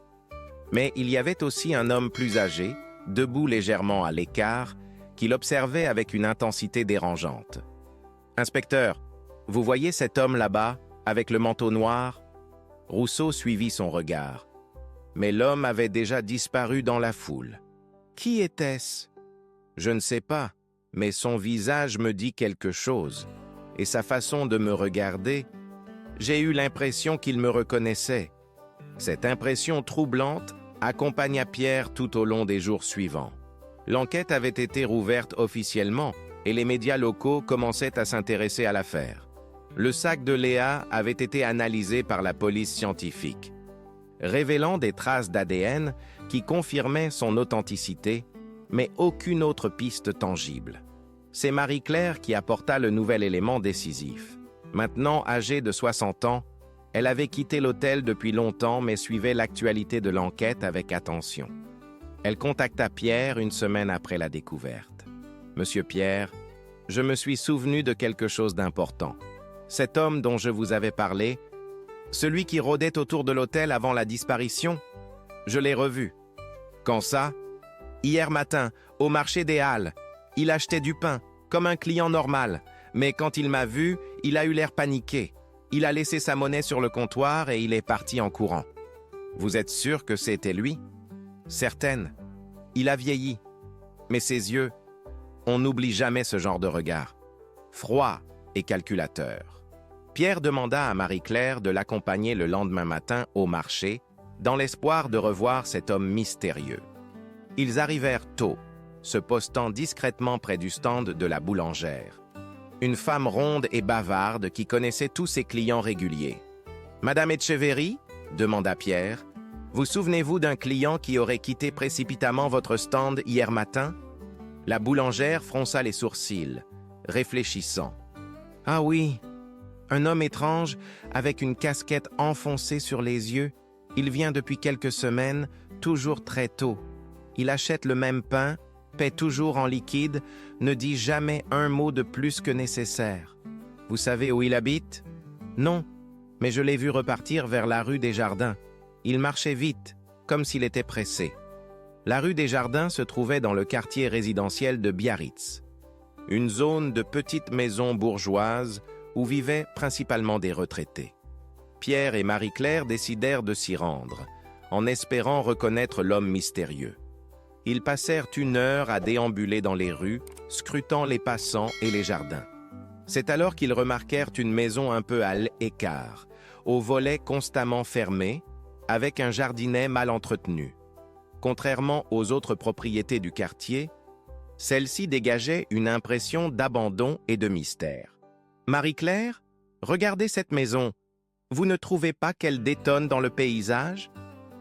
Mais il y avait aussi un homme plus âgé, debout légèrement à l'écart, qu'il observait avec une intensité dérangeante. « Inspecteur, vous voyez cet homme là-bas, avec le manteau noir ?» Rousseau suivit son regard. Mais l'homme avait déjà disparu dans la foule. Qui était-ce? Je ne sais pas, mais son visage me dit quelque chose, et sa façon de me regarder, j'ai eu l'impression qu'il me reconnaissait. Cette impression troublante accompagna Pierre tout au long des jours suivants. L'enquête avait été rouverte officiellement et les médias locaux commençaient à s'intéresser à l'affaire. Le sac de Léa avait été analysé par la police scientifique, révélant des traces d'ADN qui confirmaient son authenticité, mais aucune autre piste tangible. C'est Marie-Claire qui apporta le nouvel élément décisif. Maintenant âgée de 60 ans, elle avait quitté l'hôtel depuis longtemps mais suivait l'actualité de l'enquête avec attention. Elle contacta Pierre une semaine après la découverte. « Monsieur Pierre, je me suis souvenu de quelque chose d'important. Cet homme dont je vous avais parlé, celui qui rôdait autour de l'hôtel avant la disparition, je l'ai revu. Quand ça? Hier matin, au marché des Halles. Il achetait du pain, comme un client normal, mais quand il m'a vu, il a eu l'air paniqué. Il a laissé sa monnaie sur le comptoir et il est parti en courant. Vous êtes sûr que c'était lui? Certaine. Il a vieilli. Mais ses yeux, on n'oublie jamais ce genre de regard. Froid et calculateur. Pierre demanda à Marie-Claire de l'accompagner le lendemain matin au marché, dans l'espoir de revoir cet homme mystérieux. Ils arrivèrent tôt, se postant discrètement près du stand de la boulangère. Une femme ronde et bavarde qui connaissait tous ses clients réguliers. « Madame Etcheverry ?» demanda Pierre. « Vous souvenez-vous d'un client qui aurait quitté précipitamment votre stand hier matin ?» La boulangère fronça les sourcils, réfléchissant. « Ah oui, un homme étrange avec une casquette enfoncée sur les yeux. Il vient depuis quelques semaines, toujours très tôt. Il achète le même pain, paie toujours en liquide, ne dit jamais un mot de plus que nécessaire. Vous savez où il habite? Non, mais je l'ai vu repartir vers la rue des Jardins. Il marchait vite, comme s'il était pressé. La rue des Jardins se trouvait dans le quartier résidentiel de Biarritz, une zone de petites maisons bourgeoises où vivaient principalement des retraités. Pierre et Marie-Claire décidèrent de s'y rendre, en espérant reconnaître l'homme mystérieux. Ils passèrent 1 heure à déambuler dans les rues, scrutant les passants et les jardins. C'est alors qu'ils remarquèrent une maison un peu à l'écart, aux volets constamment fermés, avec un jardinet mal entretenu. Contrairement aux autres propriétés du quartier, celle-ci dégageait une impression d'abandon et de mystère. « Marie-Claire, regardez cette maison. Vous ne trouvez pas qu'elle détonne dans le paysage? »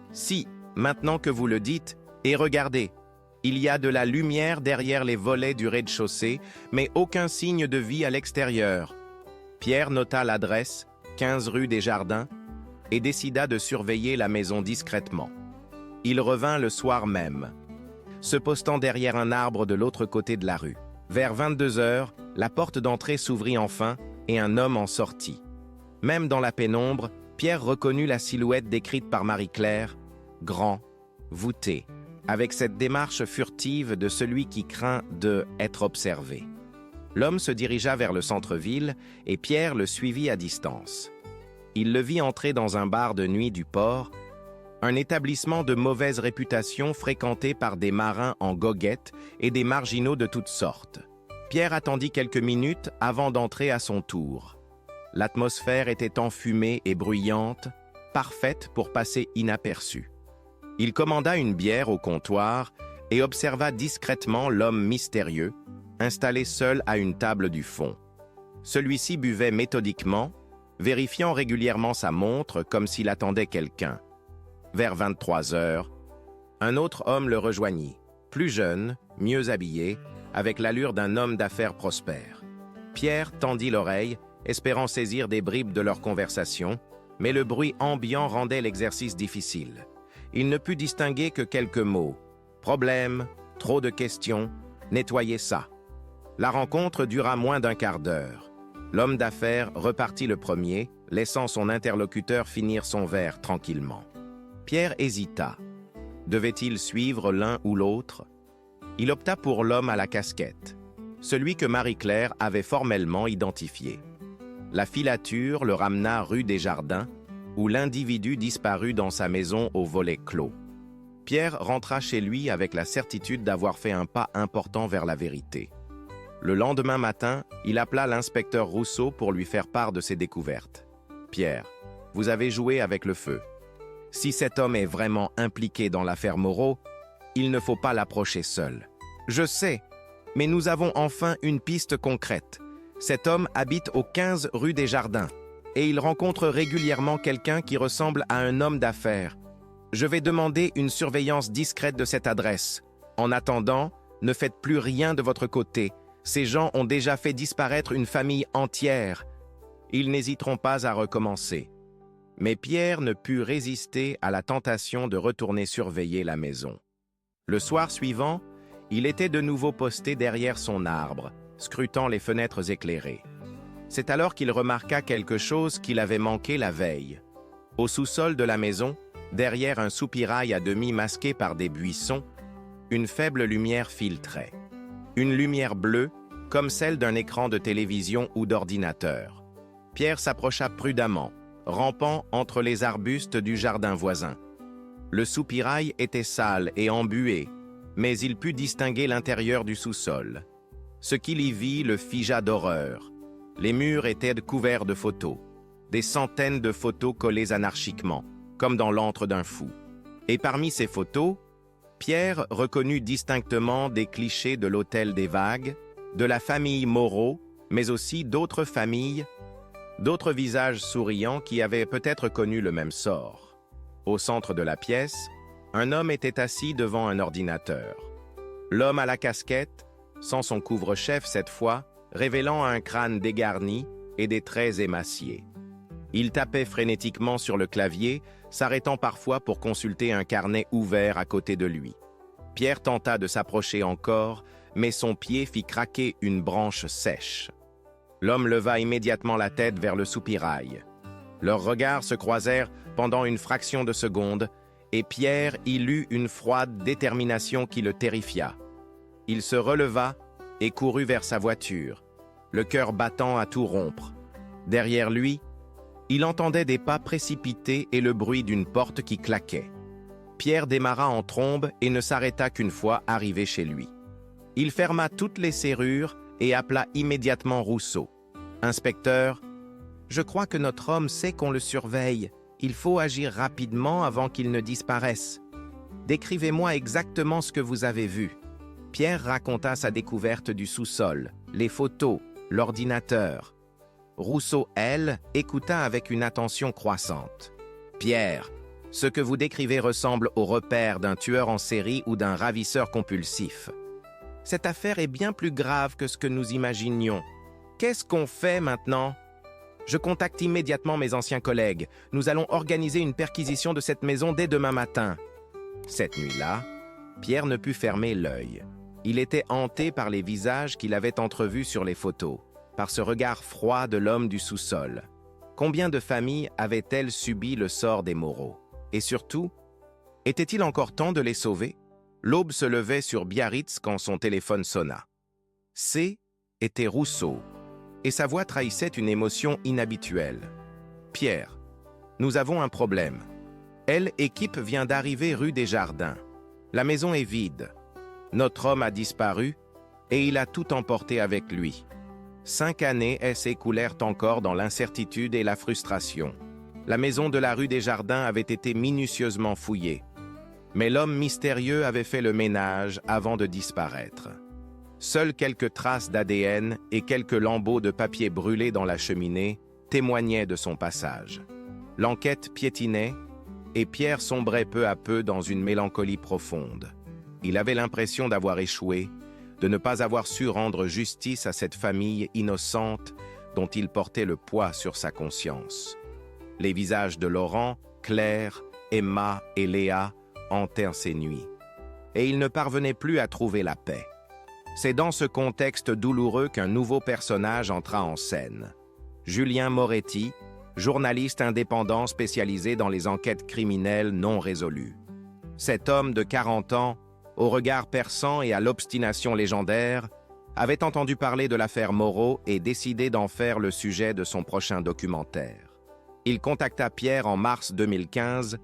« Si, maintenant que vous le dites, et regardez, il y a de la lumière derrière les volets du rez-de-chaussée, mais aucun signe de vie à l'extérieur. » Pierre nota l'adresse, 15 rue des Jardins, et décida de surveiller la maison discrètement. Il revint le soir même, se postant derrière un arbre de l'autre côté de la rue. Vers 22 heures, la porte d'entrée s'ouvrit enfin et un homme en sortit. Même dans la pénombre, Pierre reconnut la silhouette décrite par Marie-Claire, grand, voûté, avec cette démarche furtive de celui qui craint d'être observé. L'homme se dirigea vers le centre-ville et Pierre le suivit à distance. Il le vit entrer dans un bar de nuit du port, un établissement de mauvaise réputation fréquenté par des marins en goguette et des marginaux de toutes sortes. Pierre attendit quelques minutes avant d'entrer à son tour. L'atmosphère était enfumée et bruyante, parfaite pour passer inaperçue. Il commanda une bière au comptoir et observa discrètement l'homme mystérieux, installé seul à une table du fond. Celui-ci buvait méthodiquement, vérifiant régulièrement sa montre comme s'il attendait quelqu'un. Vers 23 heures, un autre homme le rejoignit, plus jeune, mieux habillé, avec l'allure d'un homme d'affaires prospère. Pierre tendit l'oreille, espérant saisir des bribes de leur conversation, mais le bruit ambiant rendait l'exercice difficile. Il ne put distinguer que quelques mots. Problème, trop de questions, nettoyer ça. La rencontre dura moins d'un quart d'heure. L'homme d'affaires repartit le premier, laissant son interlocuteur finir son verre tranquillement. Pierre hésita. Devait-il suivre l'un ou l'autre? Il opta pour l'homme à la casquette, celui que Marie-Claire avait formellement identifié. La filature le ramena rue des Jardins, où l'individu disparut dans sa maison au volet clos. Pierre rentra chez lui avec la certitude d'avoir fait un pas important vers la vérité. Le lendemain matin, il appela l'inspecteur Rousseau pour lui faire part de ses découvertes. « Pierre, vous avez joué avec le feu. Si cet homme est vraiment impliqué dans l'affaire Moreau, il ne faut pas l'approcher seul. Je sais, mais nous avons enfin une piste concrète. Cet homme habite au 15 rue des Jardins et il rencontre régulièrement quelqu'un qui ressemble à un homme d'affaires. Je vais demander une surveillance discrète de cette adresse. En attendant, ne faites plus rien de votre côté. Ces gens ont déjà fait disparaître une famille entière. Ils n'hésiteront pas à recommencer. » Mais Pierre ne put résister à la tentation de retourner surveiller la maison. Le soir suivant, il était de nouveau posté derrière son arbre, scrutant les fenêtres éclairées. C'est alors qu'il remarqua quelque chose qu'il avait manqué la veille. Au sous-sol de la maison, derrière un soupirail à demi masqué par des buissons, une faible lumière filtrait. Une lumière bleue, comme celle d'un écran de télévision ou d'ordinateur. Pierre s'approcha prudemment, rampant entre les arbustes du jardin voisin. Le soupirail était sale et embué, mais il put distinguer l'intérieur du sous-sol. Ce qu'il y vit le figea d'horreur. Les murs étaient couverts de photos, des centaines de photos collées anarchiquement, comme dans l'antre d'un fou. Et parmi ces photos, Pierre reconnut distinctement des clichés de l'Hôtel des Vagues, de la famille Moreau, mais aussi d'autres familles, d'autres visages souriants qui avaient peut-être connu le même sort. Au centre de la pièce, un homme était assis devant un ordinateur. L'homme à la casquette, sans son couvre-chef cette fois, révélant un crâne dégarni et des traits émaciés. Il tapait frénétiquement sur le clavier, s'arrêtant parfois pour consulter un carnet ouvert à côté de lui. Pierre tenta de s'approcher encore, mais son pied fit craquer une branche sèche. L'homme leva immédiatement la tête vers le soupirail. Leurs regards se croisèrent pendant une fraction de seconde, et Pierre y lut une froide détermination qui le terrifia. Il se releva et courut vers sa voiture, le cœur battant à tout rompre. Derrière lui, il entendait des pas précipités et le bruit d'une porte qui claquait. Pierre démarra en trombe et ne s'arrêta qu'une fois arrivé chez lui. Il ferma toutes les serrures et appela immédiatement Rousseau. « Inspecteur, je crois que notre homme sait qu'on le surveille. Il faut agir rapidement avant qu'il ne disparaisse. Décrivez-moi exactement ce que vous avez vu. » Pierre raconta sa découverte du sous-sol, les photos, l'ordinateur. Rousseau, elle, écouta avec une attention croissante. « Pierre, ce que vous décrivez ressemble aux repères d'un tueur en série ou d'un ravisseur compulsif. Cette affaire est bien plus grave que ce que nous imaginions. Qu'est-ce qu'on fait maintenant ? Je contacte immédiatement mes anciens collègues. Nous allons organiser une perquisition de cette maison dès demain matin. » Cette nuit-là, Pierre ne put fermer l'œil. Il était hanté par les visages qu'il avait entrevus sur les photos, par ce regard froid de l'homme du sous-sol. Combien de familles avaient-elles subi le sort des Moreau? Et surtout, était-il encore temps de les sauver? L'aube se levait sur Biarritz quand son téléphone sonna. C était Rousseau, et sa voix trahissait une émotion inhabituelle. « Pierre, nous avons un problème. L'équipe vient d'arriver rue des Jardins. La maison est vide. Notre homme a disparu, Et il a tout emporté avec lui. 5 années s'écoulèrent encore dans l'incertitude et la frustration. La maison de la rue des Jardins avait été minutieusement fouillée. Mais l'homme mystérieux avait fait le ménage avant de disparaître. Seules quelques traces d'ADN et quelques lambeaux de papier brûlés dans la cheminée témoignaient de son passage. L'enquête piétinait et Pierre sombrait peu à peu dans une mélancolie profonde. Il avait l'impression d'avoir échoué, de ne pas avoir su rendre justice à cette famille innocente dont il portait le poids sur sa conscience. Les visages de Laurent, Claire, Emma et Léa hantèrent ses nuits. Et il ne parvenait plus à trouver la paix. C'est dans ce contexte douloureux qu'un nouveau personnage entra en scène. Julien Moretti, journaliste indépendant spécialisé dans les enquêtes criminelles non résolues. Cet homme de 40 ans, au regard perçant et à l'obstination légendaire, avait entendu parler de l'affaire Moreau et décidé d'en faire le sujet de son prochain documentaire. Il contacta Pierre en mars 2015,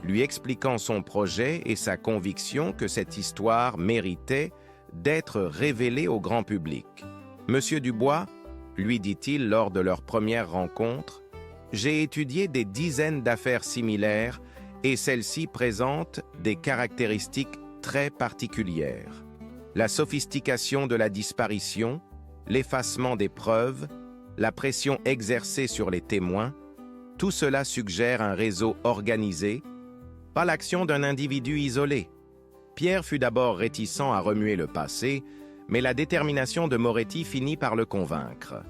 lui expliquant son projet et sa conviction que cette histoire méritait d'être révélée au grand public. « Monsieur Dubois, lui dit-il lors de leur première rencontre, j'ai étudié des dizaines d'affaires similaires et celle-ci présente des caractéristiques très particulières. La sophistication de la disparition, l'effacement des preuves, la pression exercée sur les témoins, tout cela suggère un réseau organisé, pas l'action d'un individu isolé. » Pierre fut d'abord réticent à remuer le passé, mais la détermination de Moretti finit par le convaincre.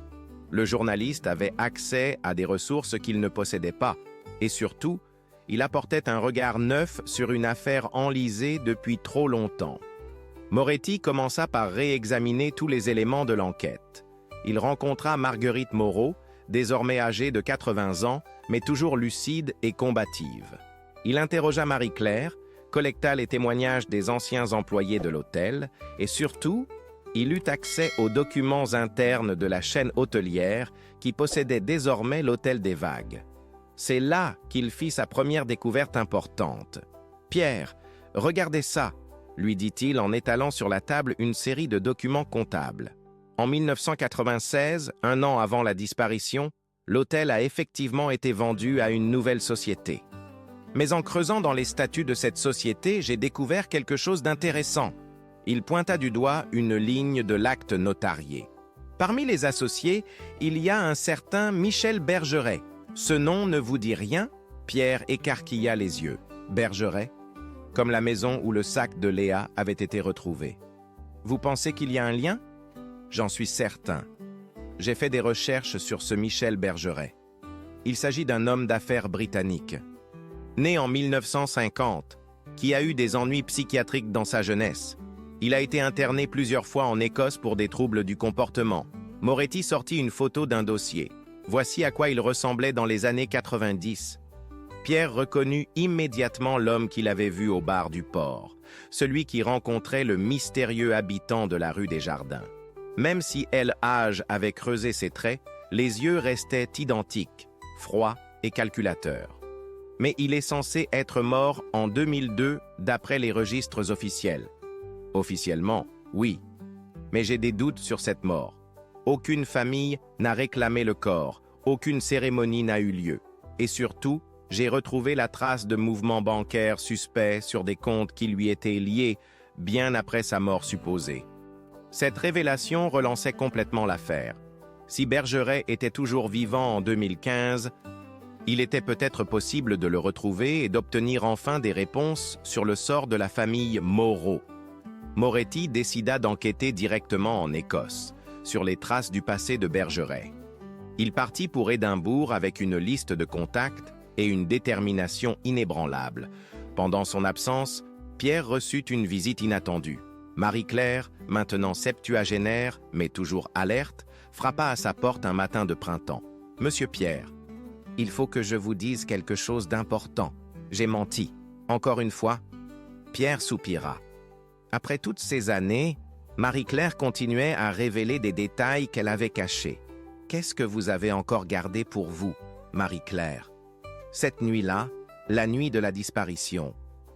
Le journaliste avait accès à des ressources qu'il ne possédait pas, et surtout, il apportait un regard neuf sur une affaire enlisée depuis trop longtemps. Moretti commença par réexaminer tous les éléments de l'enquête. Il rencontra Marguerite Moreau, désormais âgée de 80 ans, mais toujours lucide et combative. Il interrogea Marie-Claire, collecta les témoignages des anciens employés de l'hôtel et surtout, il eut accès aux documents internes de la chaîne hôtelière qui possédait désormais l'Hôtel des Vagues. C'est là qu'il fit sa première découverte importante. « Pierre, regardez ça !» lui dit-il en étalant sur la table une série de documents comptables. En 1996, un an avant la disparition, l'hôtel a effectivement été vendu à une nouvelle société. Mais en creusant dans les statuts de cette société, j'ai découvert quelque chose d'intéressant. Il pointa du doigt une ligne de l'acte notarié. Parmi les associés, il y a un certain Michel Bergeret. Ce nom ne vous dit rien? Pierre écarquilla les yeux. Bergeret? Comme la maison où le sac de Léa avait été retrouvé. Vous pensez qu'il y a un lien? J'en suis certain. J'ai fait des recherches sur ce Michel Bergeret. Il s'agit d'un homme d'affaires britannique. Né en 1950, qui a eu des ennuis psychiatriques dans sa jeunesse. Il a été interné plusieurs fois en Écosse pour des troubles du comportement. Moretti sortit une photo d'un dossier. Voici à quoi il ressemblait dans les années 90. Pierre reconnut immédiatement l'homme qu'il avait vu au bar du port, celui qui rencontrait le mystérieux habitant de la rue des Jardins. Même si LH avait creusé ses traits, les yeux restaient identiques, froids et calculateurs. Mais il est censé être mort en 2002 d'après les registres officiels. Officiellement, oui. Mais j'ai des doutes sur cette mort. Aucune famille n'a réclamé le corps, aucune cérémonie n'a eu lieu. Et surtout, j'ai retrouvé la trace de mouvements bancaires suspects sur des comptes qui lui étaient liés bien après sa mort supposée. Cette révélation relançait complètement l'affaire. Si Bergeret était toujours vivant en 2015, il était peut-être possible de le retrouver et d'obtenir enfin des réponses sur le sort de la famille Moreau. Moretti décida d'enquêter directement en Écosse, sur les traces du passé de Bergeret. Il partit pour Édimbourg avec une liste de contacts et une détermination inébranlable. Pendant son absence, Pierre reçut une visite inattendue. Marie-Claire, maintenant septuagénaire, mais toujours alerte, frappa à sa porte un matin de printemps. « Monsieur Pierre, il faut que je vous dise quelque chose d'important. J'ai menti. Encore une fois ?» Pierre soupira. Après toutes ces années, Marie-Claire continuait à révéler des détails qu'elle avait cachés. « Qu'est-ce que vous avez encore gardé pour vous, Marie-Claire ?» Cette nuit-là, la nuit de la disparition,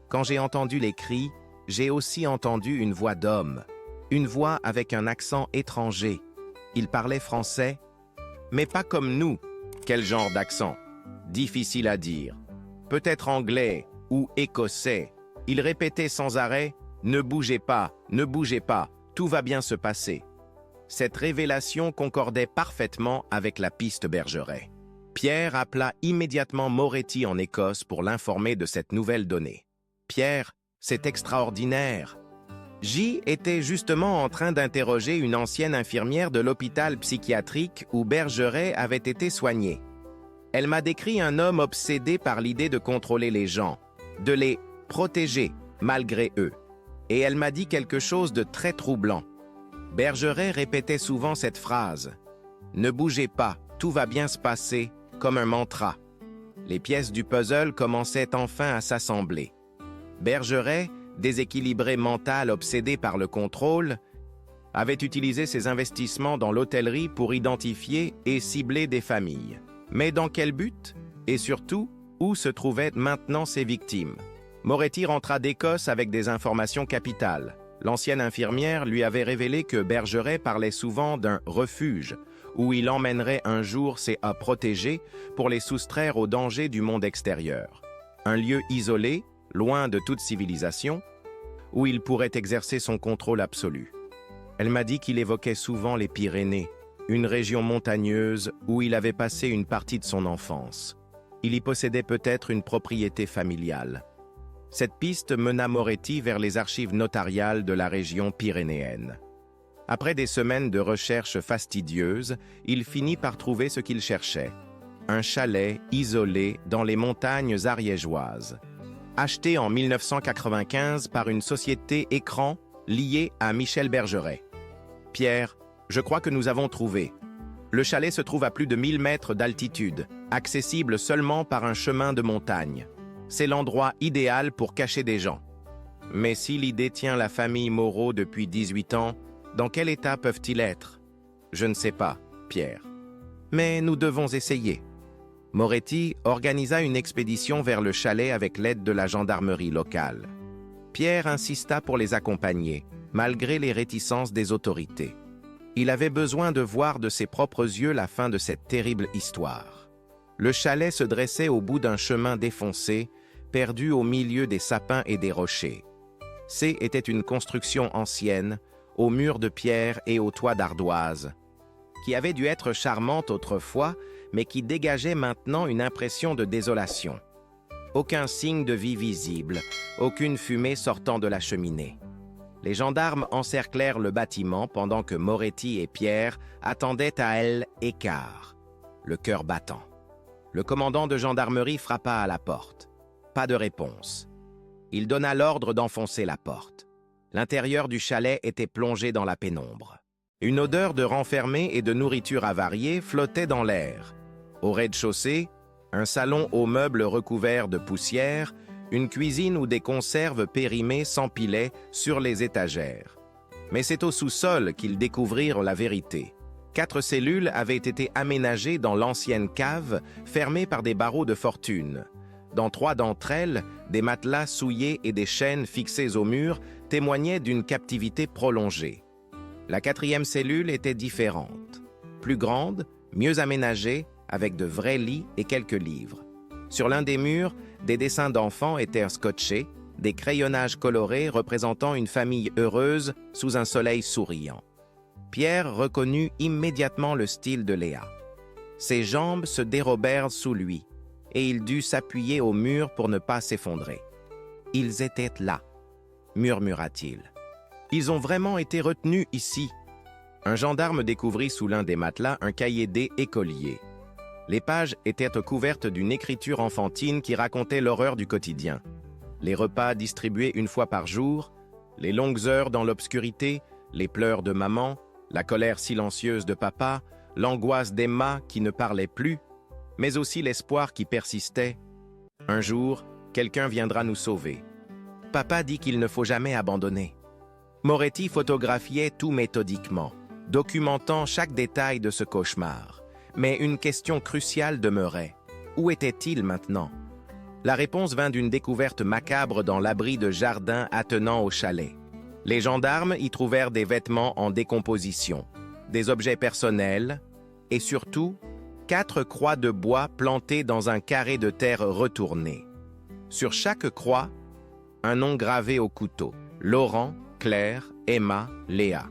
quand j'ai entendu les cris, j'ai aussi entendu une voix d'homme. Une voix avec un accent étranger. Il parlait français, mais pas comme nous. Quel genre d'accent? Difficile à dire. Peut-être anglais ou écossais. Il répétait sans arrêt « Ne bougez pas, tout va bien se passer ». Cette révélation concordait parfaitement avec la piste Bergeret. Pierre appela immédiatement Moretti en Écosse pour l'informer de cette nouvelle donnée. « Pierre, c'est extraordinaire !» J était justement en train d'interroger une ancienne infirmière de l'hôpital psychiatrique où Bergeret avait été soigné. Elle m'a décrit un homme obsédé par l'idée de contrôler les gens, de les protéger malgré eux. Et elle m'a dit quelque chose de très troublant. Bergeret répétait souvent cette phrase « Ne bougez pas, tout va bien se passer », comme un mantra. Les pièces du puzzle commençaient enfin à s'assembler. Bergeret, déséquilibré mental obsédé par le contrôle, avait utilisé ses investissements dans l'hôtellerie pour identifier et cibler des familles. Mais dans quel but? Et surtout, où se trouvaient maintenant ses victimes? Moretti rentra d'Écosse avec des informations capitales. L'ancienne infirmière lui avait révélé que Bergeret parlait souvent d'un refuge, où il emmènerait un jour ses A protégés pour les soustraire aux dangers du monde extérieur. Un lieu isolé, loin de toute civilisation, où il pourrait exercer son contrôle absolu. Elle m'a dit qu'il évoquait souvent les Pyrénées, une région montagneuse où il avait passé une partie de son enfance. Il y possédait peut-être une propriété familiale. Cette piste mena Moretti vers les archives notariales de la région pyrénéenne. Après des semaines de recherches fastidieuses, il finit par trouver ce qu'il cherchait. Un chalet isolé dans les montagnes ariégeoises. Acheté en 1995 par une société écran liée à Michel Bergeret. Pierre, je crois que nous avons trouvé. Le chalet se trouve à plus de 1000 mètres d'altitude, accessible seulement par un chemin de montagne. C'est l'endroit idéal pour cacher des gens. Mais s'il y détient la famille Moreau depuis 18 ans, dans quel état peuvent-ils être? Je ne sais pas, Pierre. Mais nous devons essayer. Moretti organisa une expédition vers le chalet avec l'aide de la gendarmerie locale. Pierre insista pour les accompagner, malgré les réticences des autorités. Il avait besoin de voir de ses propres yeux la fin de cette terrible histoire. Le chalet se dressait au bout d'un chemin défoncé, perdu au milieu des sapins et des rochers. C était une construction ancienne, aux murs de pierre et aux toits d'ardoise, qui avait dû être charmante autrefois, mais qui dégageait maintenant une impression de désolation. Aucun signe de vie visible, aucune fumée sortant de la cheminée. Les gendarmes encerclèrent le bâtiment pendant que Moretti et Pierre attendaient à elle écart, le cœur battant. Le commandant de gendarmerie frappa à la porte. Pas de réponse. Il donna l'ordre d'enfoncer la porte. L'intérieur du chalet était plongé dans la pénombre. Une odeur de renfermé et de nourriture avariée flottait dans l'air. Au rez-de-chaussée, un salon aux meubles recouverts de poussière, une cuisine où des conserves périmées s'empilaient sur les étagères. Mais c'est au sous-sol qu'ils découvrirent la vérité. 4 cellules avaient été aménagées dans l'ancienne cave, fermées par des barreaux de fortune. Dans 3 d'entre elles, des matelas souillés et des chaînes fixées au mur témoignaient d'une captivité prolongée. La 4e cellule était différente. Plus grande, mieux aménagée, avec de vrais lits et quelques livres. Sur l'un des murs, des dessins d'enfants étaient scotchés, des crayonnages colorés représentant une famille heureuse sous un soleil souriant. Pierre reconnut immédiatement le style de Léa. Ses jambes se dérobèrent sous lui, et il dut s'appuyer au mur pour ne pas s'effondrer. « Ils étaient là », murmura-t-il. « Ils ont vraiment été retenus ici. » Un gendarme découvrit sous l'un des matelas un cahier d'écolier. Les pages étaient couvertes d'une écriture enfantine qui racontait l'horreur du quotidien. Les repas distribués une fois par jour, les longues heures dans l'obscurité, les pleurs de maman, la colère silencieuse de papa, l'angoisse d'Emma qui ne parlait plus, mais aussi l'espoir qui persistait. Un jour, quelqu'un viendra nous sauver. Papa dit qu'il ne faut jamais abandonner. Moretti photographiait tout méthodiquement, documentant chaque détail de ce cauchemar. Mais une question cruciale demeurait. Où était-il maintenant? La réponse vint d'une découverte macabre dans l'abri de jardin attenant au chalet. Les gendarmes y trouvèrent des vêtements en décomposition, des objets personnels et surtout 4 croix de bois plantées dans un carré de terre retourné. Sur chaque croix, un nom gravé au couteau: Laurent, Claire, Emma, Léa.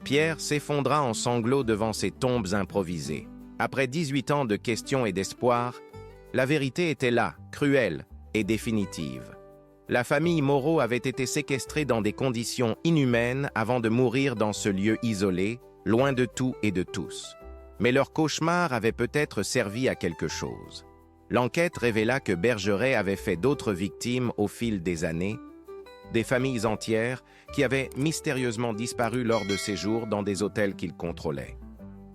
Pierre s'effondra en sanglots devant ces tombes improvisées. Après 18 ans de questions et d'espoir, la vérité était là, cruelle et définitive. La famille Moreau avait été séquestrée dans des conditions inhumaines avant de mourir dans ce lieu isolé, loin de tout et de tous. Mais leur cauchemar avait peut-être servi à quelque chose. L'enquête révéla que Bergeret avait fait d'autres victimes au fil des années, des familles entières qui avaient mystérieusement disparu lors de séjours dans des hôtels qu'il contrôlait.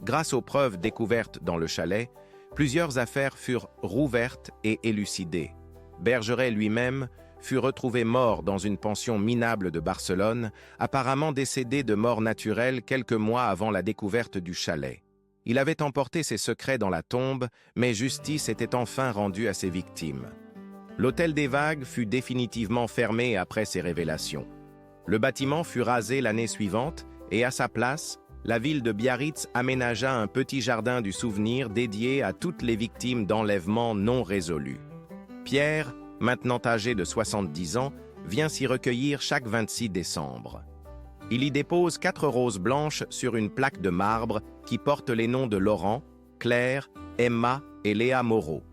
Grâce aux preuves découvertes dans le chalet, plusieurs affaires furent rouvertes et élucidées. Bergeret lui-même fut retrouvé mort dans une pension minable de Barcelone, apparemment décédé de mort naturelle quelques mois avant la découverte du chalet. Il avait emporté ses secrets dans la tombe, mais justice était enfin rendue à ses victimes. L'hôtel des Vagues fut définitivement fermé après ces révélations. Le bâtiment fut rasé l'année suivante et à sa place, la ville de Biarritz aménagea un petit jardin du souvenir dédié à toutes les victimes d'enlèvements non résolus. Pierre, maintenant âgé de 70 ans, vient s'y recueillir chaque 26 décembre. Il y dépose 4 roses blanches sur une plaque de marbre qui porte les noms de Laurent, Claire, Emma et Léa Moreau.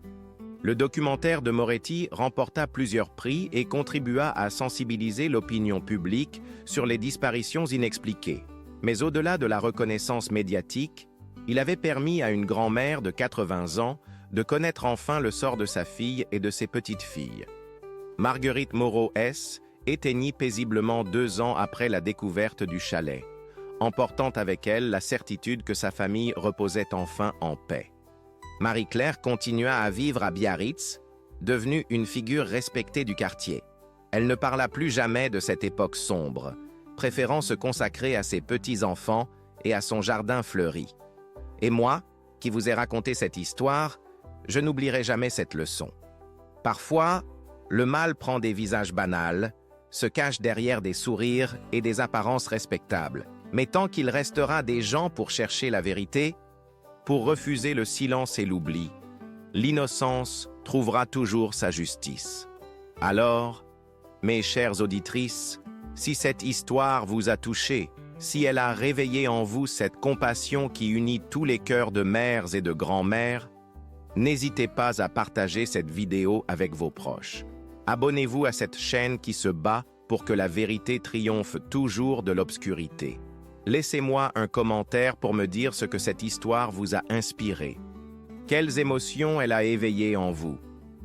Le documentaire de Moretti remporta plusieurs prix et contribua à sensibiliser l'opinion publique sur les disparitions inexpliquées. Mais au-delà de la reconnaissance médiatique, il avait permis à une grand-mère de 80 ans de connaître enfin le sort de sa fille et de ses petites filles. Marguerite Moreau S. éteignit paisiblement 2 ans après la découverte du chalet, emportant avec elle la certitude que sa famille reposait enfin en paix. Marie-Claire continua à vivre à Biarritz, devenue une figure respectée du quartier. Elle ne parla plus jamais de cette époque sombre, préférant se consacrer à ses petits-enfants et à son jardin fleuri. Et moi, qui vous ai raconté cette histoire, je n'oublierai jamais cette leçon. Parfois, le mal prend des visages banals, se cache derrière des sourires et des apparences respectables. Mais tant qu'il restera des gens pour chercher la vérité, pour refuser le silence et l'oubli, l'innocence trouvera toujours sa justice. Alors, mes chères auditrices, si cette histoire vous a touché, si elle a réveillé en vous cette compassion qui unit tous les cœurs de mères et de grands-mères, n'hésitez pas à partager cette vidéo avec vos proches. Abonnez-vous à cette chaîne qui se bat pour que la vérité triomphe toujours de l'obscurité. Laissez-moi un commentaire pour me dire ce que cette histoire vous a inspiré. Quelles émotions elle a éveillées en vous.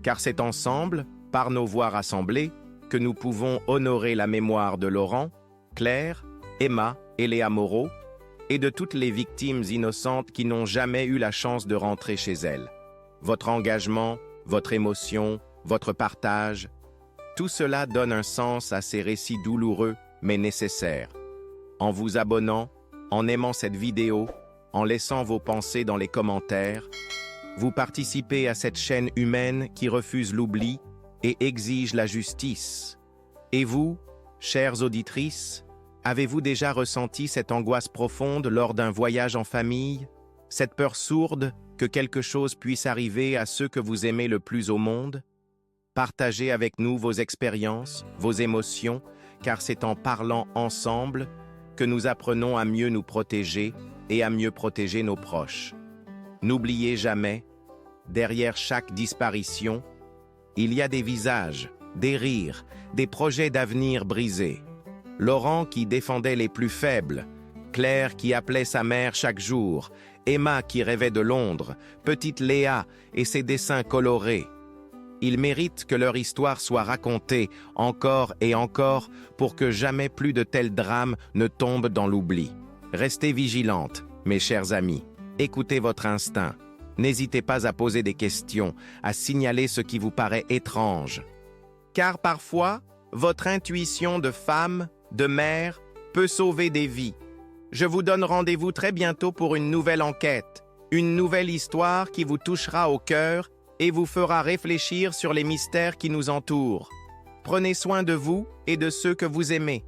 Car c'est ensemble, par nos voix rassemblées, que nous pouvons honorer la mémoire de Laurent, Claire, Emma et Léa Moreau, et de toutes les victimes innocentes qui n'ont jamais eu la chance de rentrer chez elles. Votre engagement, votre émotion, votre partage, tout cela donne un sens à ces récits douloureux mais nécessaires. En vous abonnant, en aimant cette vidéo, en laissant vos pensées dans les commentaires, vous participez à cette chaîne humaine qui refuse l'oubli et exige la justice. Et vous, chères auditrices, avez-vous déjà ressenti cette angoisse profonde lors d'un voyage en famille, cette peur sourde que quelque chose puisse arriver à ceux que vous aimez le plus au monde? Partagez avec nous vos expériences, vos émotions, car c'est en parlant ensemble que nous apprenons à mieux nous protéger et à mieux protéger nos proches. N'oubliez jamais, derrière chaque disparition, il y a des visages, des rires, des projets d'avenir brisés. Laurent qui défendait les plus faibles, Claire qui appelait sa mère chaque jour, Emma qui rêvait de Londres, petite Léa et ses dessins colorés. Ils méritent que leur histoire soit racontée encore et encore pour que jamais plus de tels drames ne tombent dans l'oubli. Restez vigilantes, mes chers amis. Écoutez votre instinct. N'hésitez pas à poser des questions, à signaler ce qui vous paraît étrange. Car parfois, votre intuition de femme, de mère, peut sauver des vies. Je vous donne rendez-vous très bientôt pour une nouvelle enquête, une nouvelle histoire qui vous touchera au cœur et vous fera réfléchir sur les mystères qui nous entourent. Prenez soin de vous et de ceux que vous aimez.